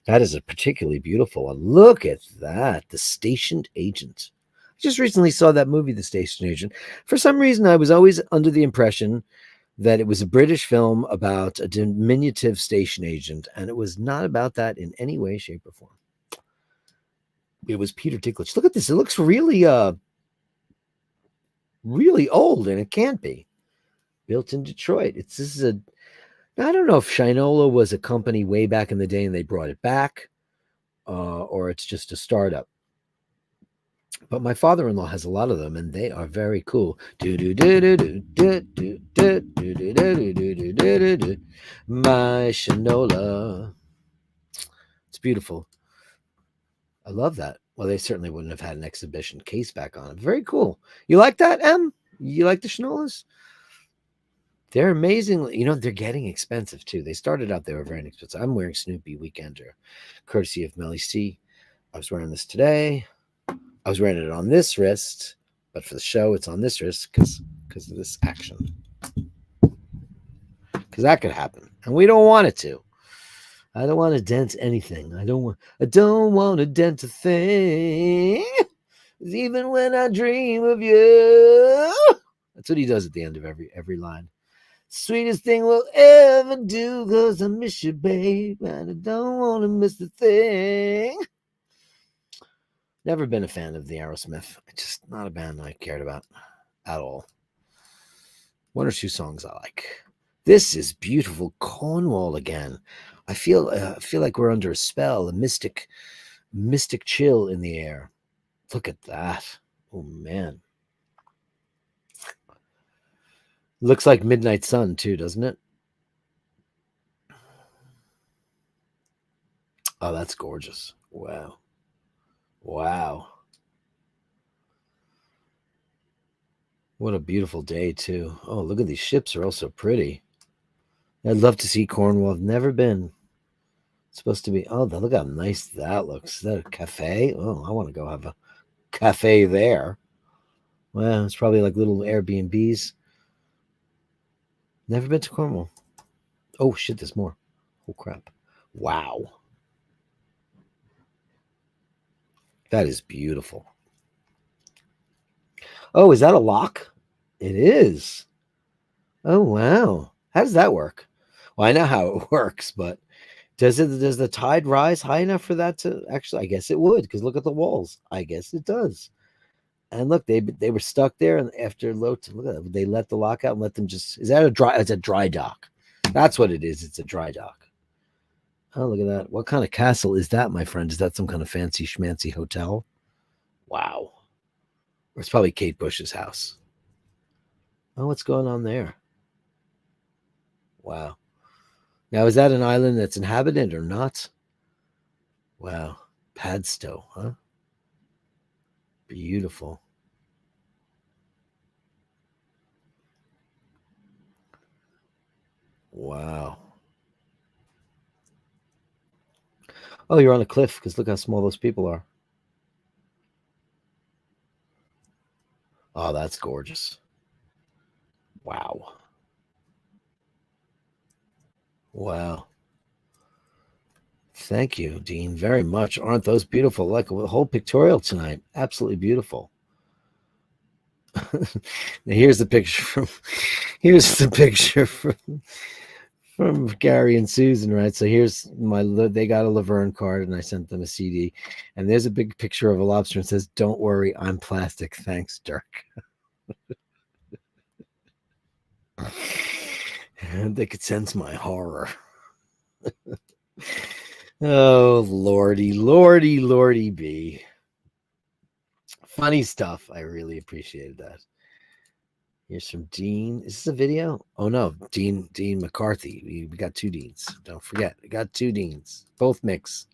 That is a particularly beautiful one. Look at that, The Stationed Agent. I just recently saw that movie, The Station Agent. For some reason, I was always under the impression that it was a British film about a diminutive station agent, and it was not about that in any way, shape, or form. It was Peter Dinklage. Look at this. It looks really, really old, and it can't be. Built in Detroit. I don't know if Shinola was a company way back in the day and they brought it back, or it's just a startup. But my father-in-law has a lot of them, and they are very cool. My Shinola. It's beautiful. I love that. Well, they certainly wouldn't have had an exhibition case back on it. Very cool. You like that, Em? You like the Shinolas? They're amazingly, they're getting expensive too. They started out, they were very inexpensive. I'm wearing Snoopy Weekender, courtesy of Melly C. I was wearing this today. I was wearing it on this wrist, but for the show, it's on this wrist because of this action. Because that could happen, and we don't want it to. I don't want to dent anything. I don't want to dent a thing. Even when I dream of you. That's what he does at the end of every line. Sweetest thing we'll ever do, cause I miss you, babe, and I don't want to miss the thing. Never been a fan of the Aerosmith. Just not a band I cared about at all. One or two songs I like. This is beautiful Cornwall again. I feel like we're under a spell, a mystic chill in the air. Look at that. Oh man. Looks like Midnight Sun too, doesn't it? Oh, that's gorgeous. Wow. Wow. What a beautiful day too. Oh, look at these ships, are all so pretty. I'd love to see Cornwall. I've never been. It's supposed to be, look how nice that looks. Is that a cafe? Oh, I want to go have a cafe there. Well, it's probably like little Airbnbs. Never been to Cornwall. Oh shit, there's more. Oh crap. Wow. That is beautiful. Oh, is that a lock? It is. Oh wow. How does that work? Well, I know how it works, but does the tide rise high enough for that to actually? I guess it would, because look at the walls. I guess it does. And look, they were stuck there, and after low, look at that, they let the lockout and let them just. Is that a dry? It's a dry dock. That's what it is. It's a dry dock. Oh, look at that. What kind of castle is that, my friend? Is that some kind of fancy schmancy hotel? Wow. Or it's probably Kate Bush's house. Oh, what's going on there? Wow. Now, is that an island that's inhabited or not? Wow. Padstow, huh? Beautiful. Wow. Oh, you're on a cliff because look how small those people are. Oh, that's gorgeous. Wow. Wow. Thank you, Dean, very much. Aren't those beautiful? Like a whole pictorial tonight. Absolutely beautiful. Now here's the picture from from Gary and Susan, right? So here's they got a Laverne card and I sent them a CD. And there's a big picture of a lobster and says, "Don't worry, I'm plastic. Thanks, Dirk." And they could sense my horror. Oh, lordy, lordy, lordy B. Funny stuff. I really appreciated that. Here's from Dean. Is this a video? Oh no, Dean McCarthy. We got two Deans. Don't forget, we got two Deans. Both mix.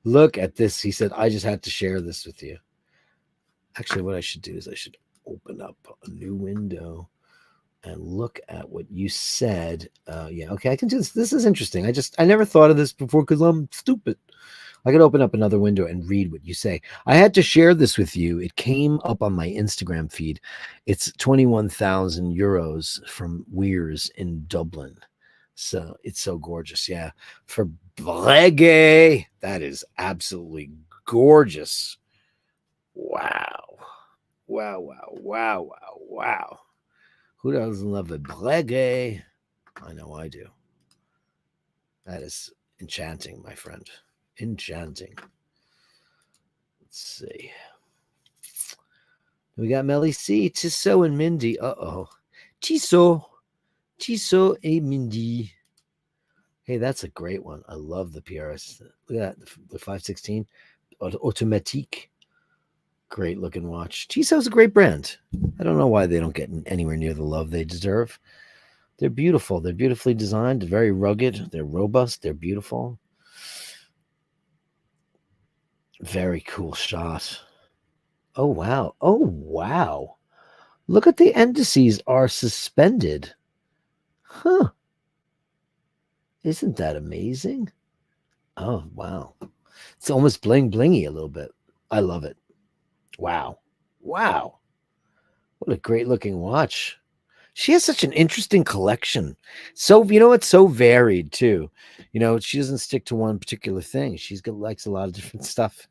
Look at this. He said, I just had to share this with you. Actually, what I should do is I should open up a new window and look at what you said. Yeah, okay, I can do this. This is interesting. I never thought of this before because I'm stupid. I could open up another window and read what you say. I had to share this with you. It came up on my Instagram feed. It's 21,000 euros from Weir's in Dublin. So it's so gorgeous. Yeah. For Brege, that is absolutely gorgeous. Wow. Wow, wow, wow, wow, wow. Who doesn't love a Brege? I know I do. That is enchanting, my friend. Enchanting. Let's see. We got Melly C, Tissot, and Mindy. Uh-oh. Tissot and Mindy. Hey, that's a great one. I love the PRS. Look at that, the 516 Automatique. Great looking watch. Tissot's a great brand. I don't know why they don't get anywhere near the love they deserve. They're beautiful. They're beautifully designed, very rugged. They're robust. They're beautiful. Very cool shot. Oh, wow. Oh, wow. Look at the indices are suspended. Huh. Isn't that amazing? Oh, wow. It's almost bling blingy a little bit. I love it. Wow. Wow. What a great looking watch. She has such an interesting collection. So, it's so varied too. She doesn't stick to one particular thing. Likes a lot of different stuff.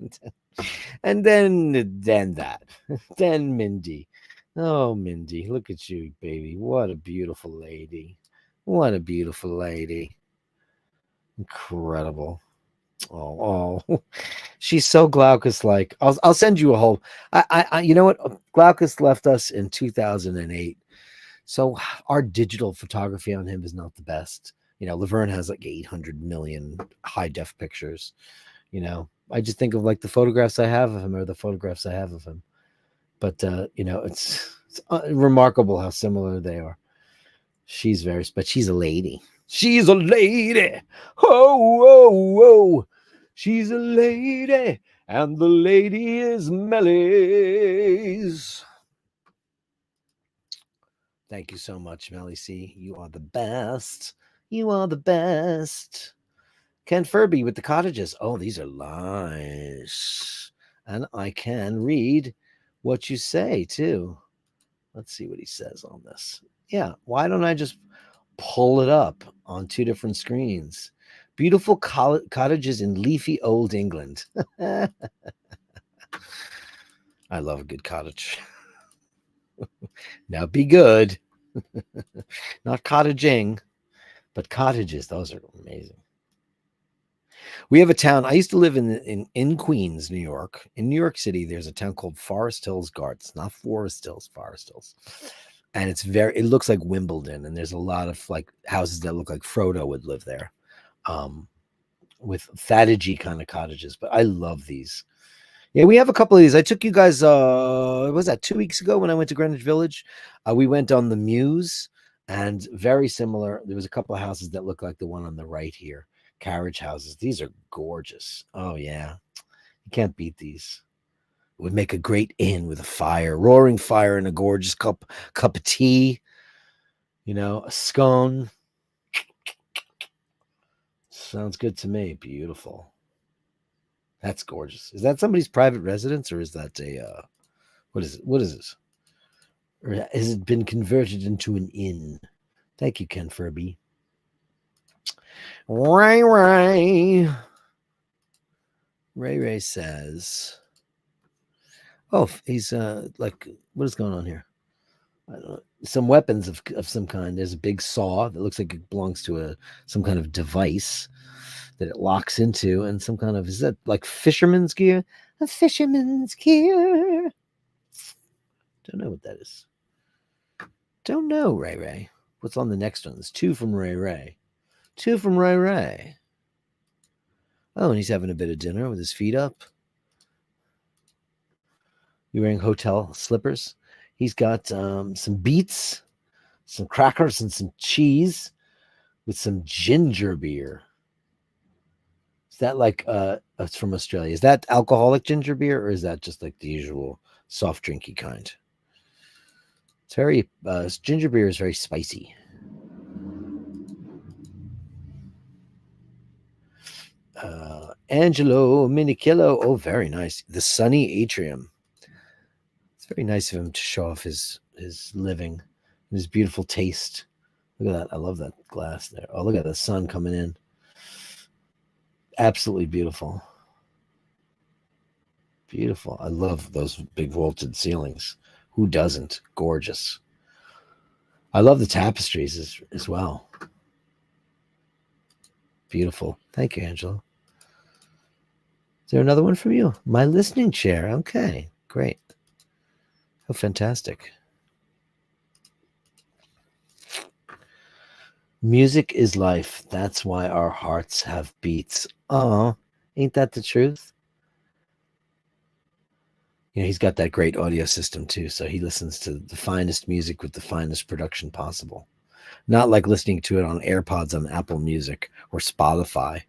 And then that. Then Mindy. Oh, Mindy, look at you, baby. What a beautiful lady. What a beautiful lady. Incredible. Oh, she's so Glaucus like. I'll send you a whole. You know what? Glaucus left us in 2008. So our digital photography on him is not the best. Laverne has like 800 million high def pictures. I just think of like the photographs I have of him or the photographs I have of him. But it's remarkable how similar they are. But she's a lady. She's a lady. Oh, whoa, whoa. She's a lady, and the lady is Melly's. Thank you so much, Melly C. You are the best. You are the best. Ken Furby with the cottages. Oh, these are nice. And I can read what you say, too. Let's see what he says on this. Yeah, why don't I just pull it up on two different screens? Beautiful cottages in leafy old England. I love a good cottage. Now be good. Not cottaging, but cottages. Those are amazing. We have a town. I used to live in Queens, New York. In New York City, there's a town called Forest Hills Gardens, not Forest Hills, Forest Hills. And it looks like Wimbledon, and there's a lot of like houses that look like Frodo would live there. With fattagey kind of cottages, but I love these. Yeah, we have a couple of these. I took you guys, was that 2 weeks ago when I went to Greenwich Village? We went on the Muse, and very similar. There was a couple of houses that look like the one on the right here, carriage houses. These are gorgeous. Oh, yeah. You can't beat these. It would make a great inn with a fire, roaring fire, and a gorgeous cup of tea, a scone. Sounds good to me. Beautiful. That's gorgeous. Is that somebody's private residence, or is that what is it? What is this? Or has it been converted into an inn? Thank you, Ken Furby. Ray says, "Oh, he's like, what is going on here? I don't know. Some weapons of some kind. There's a big saw that looks like it belongs to some kind of device that it locks into, and some kind of, is that like fisherman's gear? A fisherman's gear. Don't know what that is. Don't know, Ray. What's on the next one? There's two from Ray. Two from Ray. Oh, and he's having a bit of dinner with his feet up. He's wearing hotel slippers. He's got some beets, some crackers, and some cheese with some ginger beer. Is that like it's from Australia? Is that alcoholic ginger beer, or is that just like the usual soft drinky kind? It's very ginger beer is very spicy. Angelo Minikillo. Oh, very nice. The sunny atrium. It's very nice of him to show off his living, his beautiful taste. Look at that. I love that glass there. Oh, look at the sun coming in. Absolutely beautiful. Beautiful. I love those big vaulted ceilings. Who doesn't? Gorgeous. I love the tapestries as well. Beautiful. Thank you, Angela. Is there another one from you? My listening chair. Okay, great. Oh, fantastic. Music is life. That's why our hearts have beats. Oh, ain't that the truth? He's got that great audio system too, so he listens to the finest music with the finest production possible. Not like listening to it on AirPods on Apple Music or Spotify.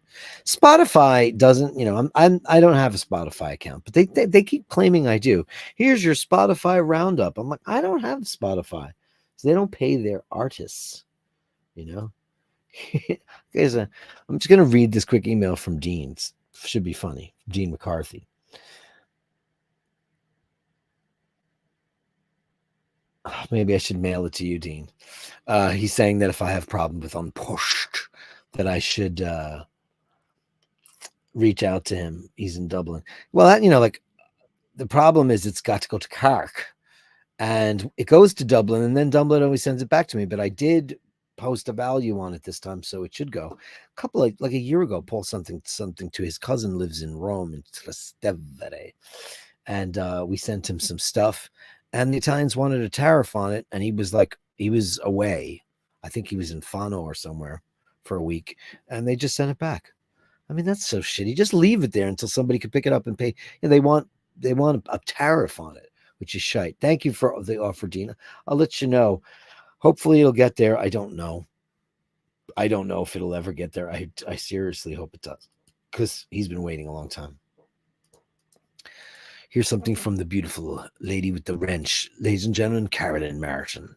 Spotify doesn't, I don't have a Spotify account, but they keep claiming I do. Here's your Spotify roundup. I'm like, I don't have Spotify, so they don't pay their artists. Guys, I'm just gonna read this quick email from Dean. It should be funny. Dean McCarthy. Maybe I should mail it to you, Dean. He's saying that if I have problem with Unpushed, that I should reach out to him. He's in Dublin. Well, like the problem is it's got to go to Cork, and it goes to Dublin, and then Dublin always sends it back to me. But I did post a value on it this time, so it should go. A couple like a year ago, Paul something to his cousin lives in Rome in Trastevere, and we sent him some stuff. And the Italians wanted a tariff on it, and he was away. I think he was in Fano or somewhere for a week, and they just sent it back. I mean, that's so shitty. Just leave it there until somebody can pick it up and pay. They want a tariff on it, which is shite. Thank you for the offer, Dina. I'll let you know. Hopefully it'll get there. I don't know. I don't know if it'll ever get there. I seriously hope it does, because he's been waiting a long time. Here's something from the beautiful lady with the wrench. Ladies and gentlemen, Carolyn Martin.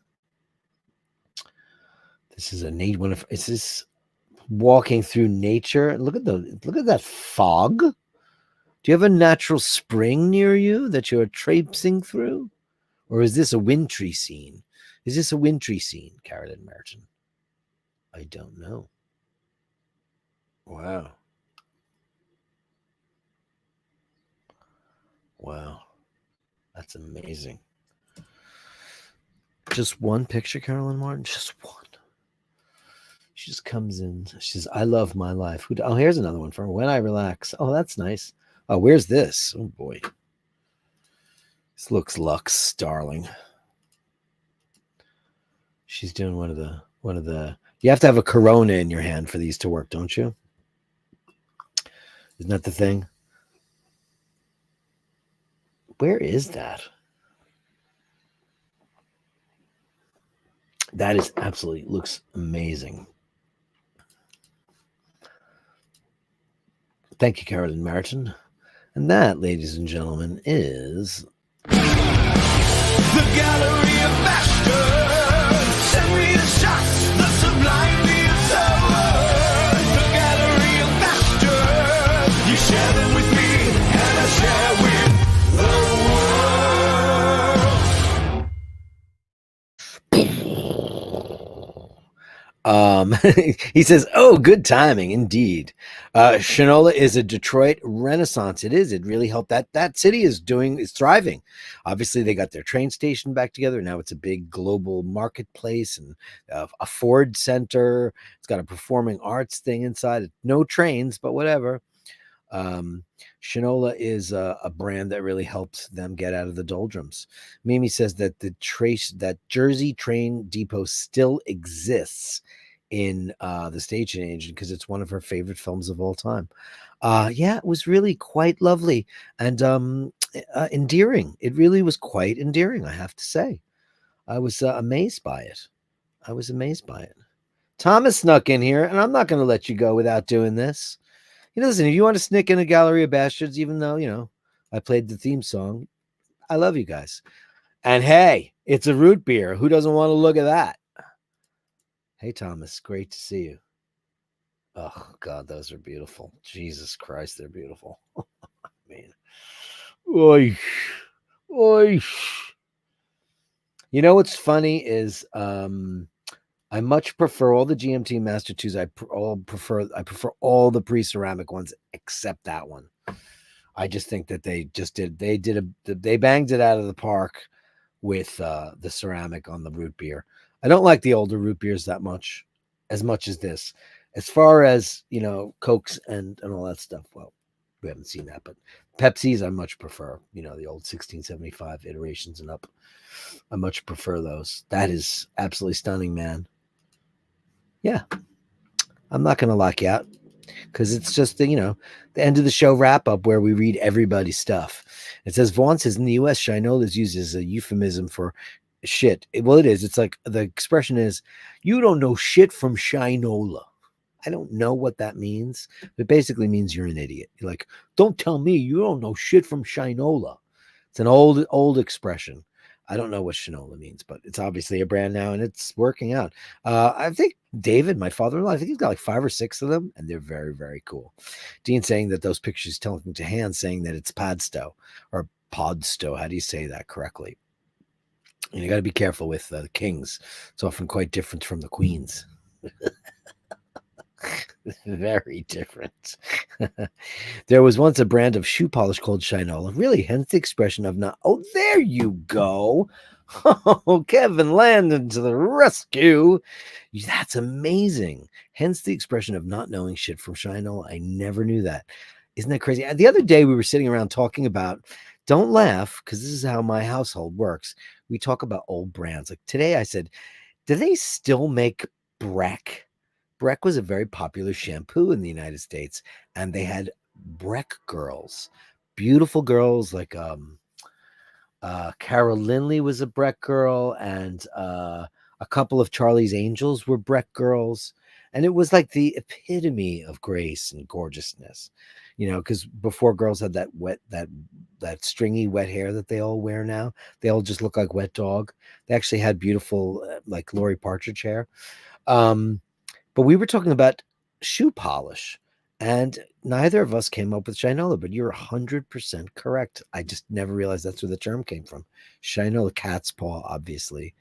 This is is this walking through nature? Look at that fog. Do you have a natural spring near you that you're traipsing through? Or is this a wintry scene? Is this a wintry scene, Carolyn Martin? I don't know. Wow. Wow. That's amazing. Just one picture, Carolyn Martin? Just one. She just comes in. She says, I love my life. Oh, here's another one for When I Relax. Oh, that's nice. Oh, where's this? Oh, boy. This looks luxe, darling. She's doing one of the. You have to have a Corona in your hand for these to work, don't you? Isn't that the thing? Where is that? That is absolutely looks amazing. Thank you, Carolyn Martin. And that, ladies and gentlemen, is the Gallery of Bashtards. Send me the shots, the sublime, the absurd. The Gallery of Bastards. You share them with me, and I share with the world. He says, oh, good timing indeed. Shinola is a Detroit renaissance. It is. It really helped. That city is thriving. Obviously, they got their train station back together. Now it's a big global marketplace and a Ford Center. It's got a performing arts thing inside. No trains, but whatever. Shinola is a brand that really helped them get out of the doldrums. Mimi says that that Jersey train depot still exists in the station agent because it's one of her favorite films of all time. Yeah, it was really quite lovely and endearing. It really was quite endearing, I have to say. I was amazed by it. Thomas snuck in here, and I'm not going to let you go without doing this. Listen, if you want to sneak in a Gallery of Bastards, even though, I played the theme song, I love you guys. And hey, it's a root beer. Who doesn't want to look at that? Hey, Thomas, great to see you. Oh, God, those are beautiful. Jesus Christ, they're beautiful. I mean, oy, oy. You know what's funny is I much prefer all the GMT Master 2s. I prefer all the pre-ceramic ones except that one. I just think that they banged it out of the park with the ceramic on the root beer. I don't like the older root beers that much as this. As far as, Cokes and all that stuff, well, we haven't seen that, but Pepsis I much prefer, the old 1675 iterations and up. I much prefer those. That is absolutely stunning, man. Yeah, I'm not going to lock you out because it's just the end of the show wrap up where we read everybody's stuff. It says, Vaughn says in the U.S., Shinola is used as a euphemism for shit. Well, it is. It's like the expression is, you don't know shit from Shinola. I don't know what that means. It basically means you're an idiot. You're like, don't tell me you don't know shit from Shinola. It's an old expression. I don't know what Shinola means, but it's obviously a brand now, and it's working out. I think David, my father-in-law, I think he's got like 5 or 6 of them, and they're very, very cool. Dean saying that those pictures talking to Hans saying that it's Padsto or Podsto. How do you say that correctly? And you got to be careful with the kings. It's often quite different from the queens. Very different. There was once a brand of shoe polish called Shinola. Really, hence the expression of not. Oh, there you go. Oh, Kevin Landon to the rescue. That's amazing. Hence the expression of not knowing shit from Shinola. I never knew that. Isn't that crazy? The other day we were sitting around talking about, don't laugh, because this is how my household works. We talk about old brands. Like today I said, do they still make Breck? Breck was a very popular shampoo in the United States, and they had Breck girls, beautiful girls like Carol Lindley was a Breck girl, and a couple of Charlie's Angels were Breck girls, and it was like the epitome of grace and gorgeousness, because before girls had that stringy wet hair that they all wear now, they all just look like wet dog. They actually had beautiful like Lori Partridge hair. But we were talking about shoe polish, and neither of us came up with Shinola, but you're 100% correct. I just never realized that's where the term came from. Shinola, cat's paw, obviously.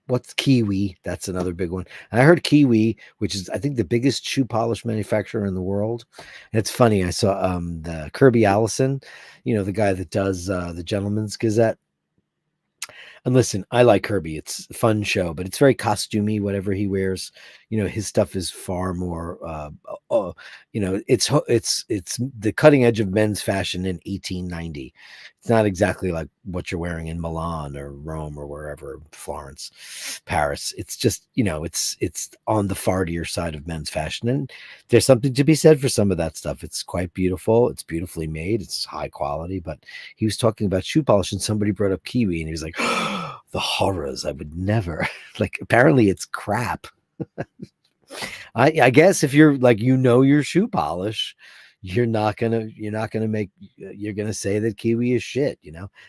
What's Kiwi? That's another big one. And I heard Kiwi, which is, I think, the biggest shoe polish manufacturer in the world. And it's funny. I saw the Kirby Allison, the guy that does the Gentleman's Gazette. And listen, I like Kirby. It's a fun show, but it's very costumey, whatever he wears. His stuff is far more it's the cutting edge of men's fashion in 1890. It's not exactly like what you're wearing in Milan or Rome or wherever, Florence, Paris. It's just, it's on the fartier side of men's fashion. And there's something to be said for some of that stuff. It's quite beautiful. It's beautifully made. It's high quality, but he was talking about shoe polish and somebody brought up kiwi and he was like, the horrors, I would never. Like, apparently it's crap. I guess if you're like, your shoe polish, you're gonna say that kiwi is shit.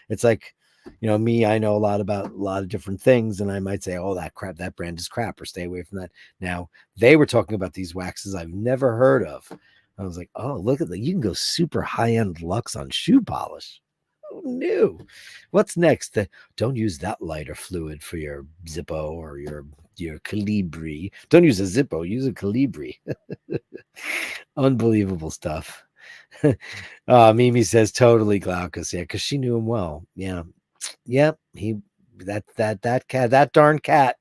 It's like, me, I know a lot about a lot of different things, and I might say, oh, that brand is crap, or stay away from that. Now they were talking about these waxes I've never heard of. I was like, oh, look at that, you can go super high-end luxe on shoe polish. New. What's next? Don't use that lighter fluid for your Zippo or your Calibri. Don't use a Zippo, use a Calibri. Unbelievable stuff. Mimi says totally Glaucus. Yeah, because she knew him well. Yeah. That cat, that darn cat.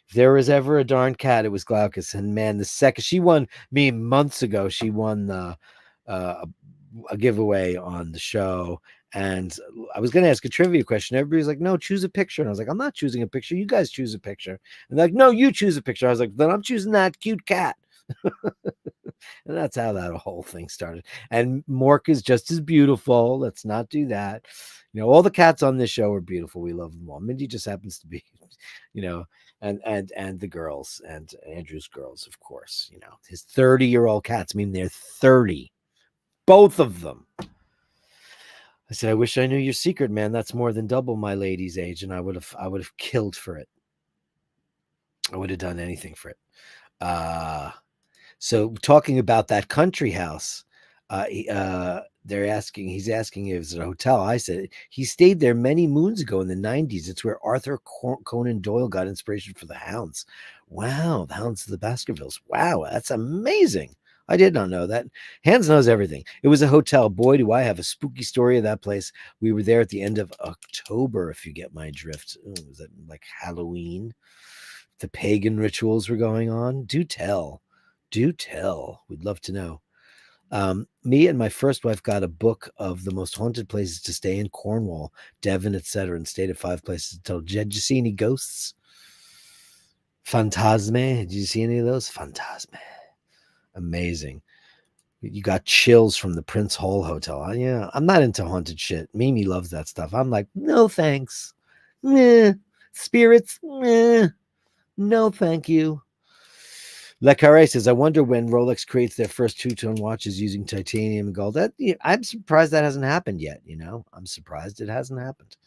If there was ever a darn cat, it was Glaucus. And man, the second she won me months ago, she won a giveaway on the show. And I was going to ask a trivia question. Everybody's like, no, choose a picture. And I was like, I'm not choosing a picture. You guys choose a picture. And they're like, no, you choose a picture. I was like, then I'm choosing that cute cat. And that's how that whole thing started. And Mork is just as beautiful. Let's not do that. All the cats on this show are beautiful. We love them all. Mindy just happens to be, and the girls and Andrew's girls, of course, his 30-year-old cats. I mean, they're 30, both of them. I said, I wish I knew your secret, man. That's more than double my lady's age, and I would have killed for it. I would have done anything for it. So talking about that country house, he's asking if it's a hotel. I said he stayed there many moons ago in the 90s. It's where Arthur Conan Doyle got inspiration for the Hounds. Wow, the Hounds of the Baskervilles. Wow, that's amazing. I did not know that. Hans knows everything. It was a hotel. Boy, do I have a spooky story of that place. We were there at the end of October, if you get my drift. Was it like Halloween? The pagan rituals were going on. Do tell. We'd love to know. Me and my first wife got a book of the most haunted places to stay in Cornwall, Devon, etc., and stayed at 5 places. Did you see any ghosts? Fantasme? Did you see any of those? Fantasme. Amazing. You got chills from the Prince Hall Hotel. Yeah, I'm not into haunted shit. Mimi loves that stuff. I'm like, no thanks. Spirits? No, thank you. Le Carré says, I wonder when Rolex creates their first two-tone watches using titanium and gold. I'm surprised that hasn't happened yet. I'm surprised it hasn't happened.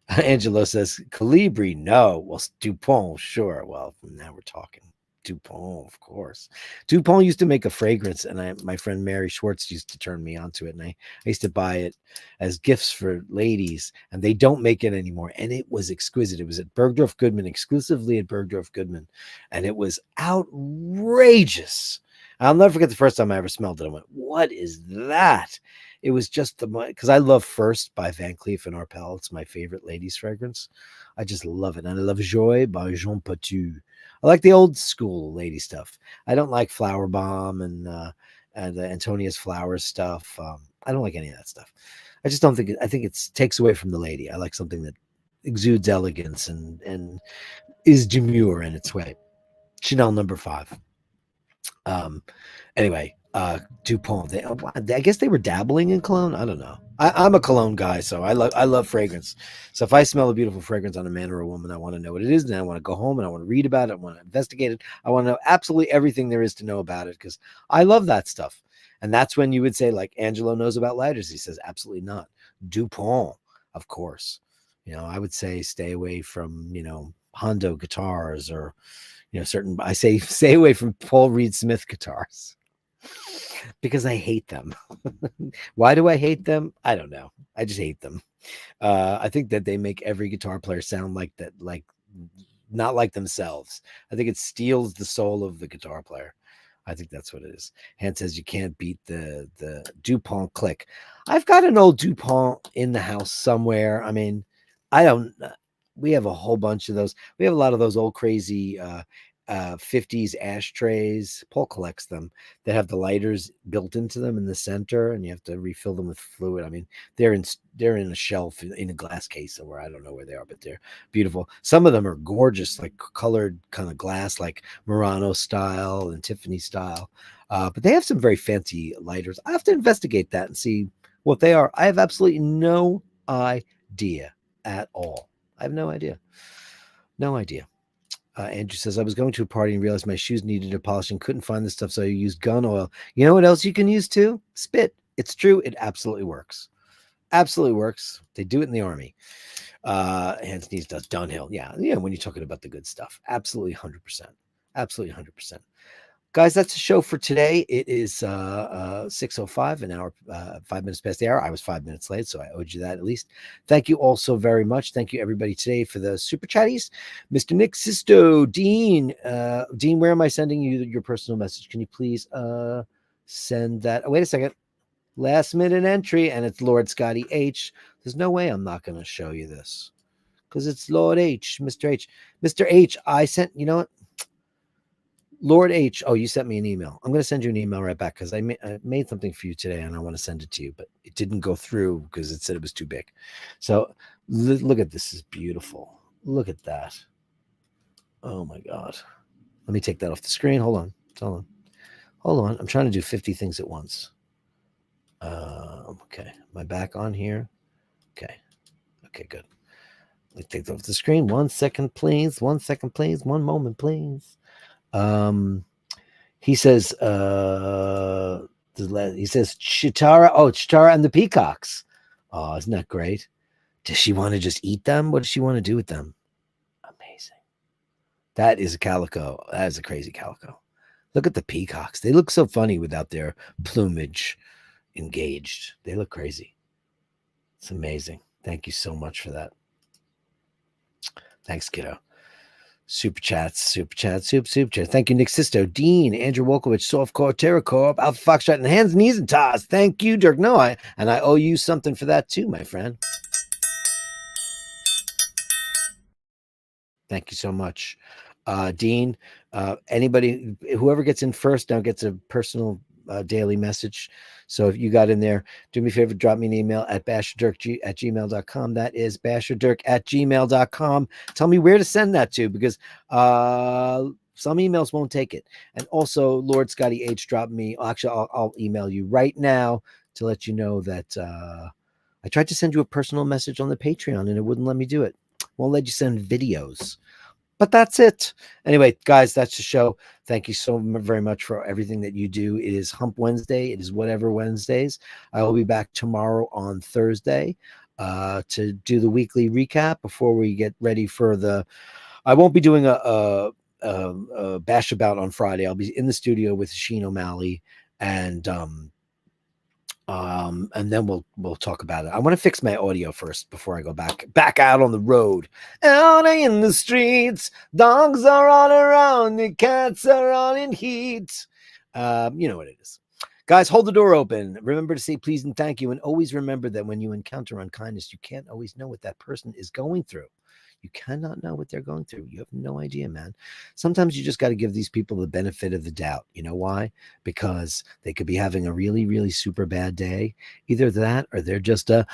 Angelo says, Calibri, no. Well, Dupont, sure. Well, now we're talking. Dupont, of course. Dupont used to make a fragrance, and my friend Mary Schwartz used to turn me onto it, and I used to buy it as gifts for ladies, and they don't make it anymore, and it was exquisite. It was at Bergdorf Goodman, exclusively at Bergdorf Goodman, and it was outrageous. I'll never forget the first time I ever smelled it. I went, what is that? It was just because I love First by Van Cleef and Arpels. It's my favorite ladies fragrance. I just love it. And I love Joy by Jean Patou. I like the old school lady stuff. I don't like Flower Bomb and Antonia's Flowers stuff. I don't like any of that stuff. I just don't think I think it takes away from the lady. I like something that exudes elegance and is demure in its way. Chanel number 5. Anyway, Dupont. I guess they were dabbling in cologne. I don't know. I'm a cologne guy, so I love fragrance. So if I smell a beautiful fragrance on a man or a woman, I want to know what it is, and I want to go home and I want to read about it. I want to investigate it. I want to know absolutely everything there is to know about it because I love that stuff. And that's when you would say, like, Angelo knows about lighters. He says, absolutely not. Dupont, of course. I would say stay away from, Hondo guitars or, certain. I say stay away from Paul Reed Smith guitars. Because I hate them. Why do I hate them? I don't know. I just hate them. I think that they make every guitar player sound like that, like not like themselves. I think it steals the soul of the guitar player. I think that's what it is. Han says you can't beat the DuPont click. I've got an old DuPont in the house somewhere. I mean, I don't. We have a whole bunch of those. We have a lot of those old crazy 50s ashtrays. Paul collects them that have the lighters built into them in the center, and you have to refill them with fluid. I mean, they're in a shelf in a glass case somewhere. I don't know where they are, but they're beautiful. Some of them are gorgeous, like colored kind of glass, like Murano style and Tiffany style. But they have some very fancy lighters. I have to investigate that and see what they are. I have absolutely no idea at all. I have no idea. No idea. Andrew says, I was going to a party and realized my shoes needed a polishing. Couldn't find the stuff, so I used gun oil. You know what else you can use too? Spit. It's true. It absolutely works. Absolutely works. They do it in the army. And Sneeze does Dunhill. Yeah. When you're talking about the good stuff. Absolutely 100%. Absolutely 100%. Guys, that's the show for today. It is 6:05, an hour, 5 minutes past the hour. I was 5 minutes late, so I owed you that at least. Thank you all so very much. Thank you, everybody, today for the super chatties. Mr. Nick Sisto, Dean. Dean, where am I sending you your personal message? Can you please send that? Oh, wait a second. Last minute entry, and it's Lord Scotty H. There's no way I'm not going to show you this because it's Lord H, Mr. H. Mr. H, I sent, you know what? Lord H. Oh, you sent me an email. I'm going to send you an email right back because I made something for you today and I want to send it to you, but it didn't go through because it said it was too big. So look at this. Is beautiful. Look at that. Oh my God. Let me take that off the screen. Hold on. I'm trying to do 50 things at once. Okay. Am I back on here? Okay. Okay, good. Let me take that off the screen. 1 second, please. 1 second, please. 1 moment, please. He says Chitara. Oh, Chitara and the peacocks. Oh, isn't that great? Does she want to just eat them? What does she want to do with them? Amazing. That is a calico. That is a crazy calico. Look at the peacocks. They look so funny without their plumage engaged. They look crazy. It's amazing. Thank you so much for that. Thanks, kiddo. Super chats. Thank you, Nick Sisto, Dean, Andrew Wolkowicz, Softcore, TerraCorp, Alpha Foxtrot, and Hands, Knees, and Toss. Thank you, Dirk. No, I owe you something for that too, my friend. Thank you so much. Dean, anybody, whoever gets in first now gets a personal daily message. So if you got in there, do me a favor, drop me an email at basherdirk@gmail.com. That is basherdirk@gmail.com. Tell me where to send that to because some emails won't take it. And also Lord Scotty H dropped me. Actually, I'll email you right now to let you know that I tried to send you a personal message on the Patreon and it wouldn't let me do it. Won't let you send videos. But that's it. Anyway, guys, that's the show. Thank you so very much for everything that you do. It is Hump Wednesday. It is Whatever Wednesdays. I will be back tomorrow on Thursday to do the weekly recap before we get ready for the. I won't be doing a bash about on Friday. I'll be in the studio with Sheen O'Malley and then we'll talk about it. I want to fix my audio first before I go back out on the road. Out in the streets, dogs are all around, the cats are all in heat. You know what it is. Guys, hold the door open. Remember to say please and thank you. And always remember that when you encounter unkindness, you can't always know what that person is going through. You cannot know what they're going through. You have no idea, man. Sometimes you just got to give these people the benefit of the doubt. You know why? Because they could be having a really, really super bad day. Either that or they're just a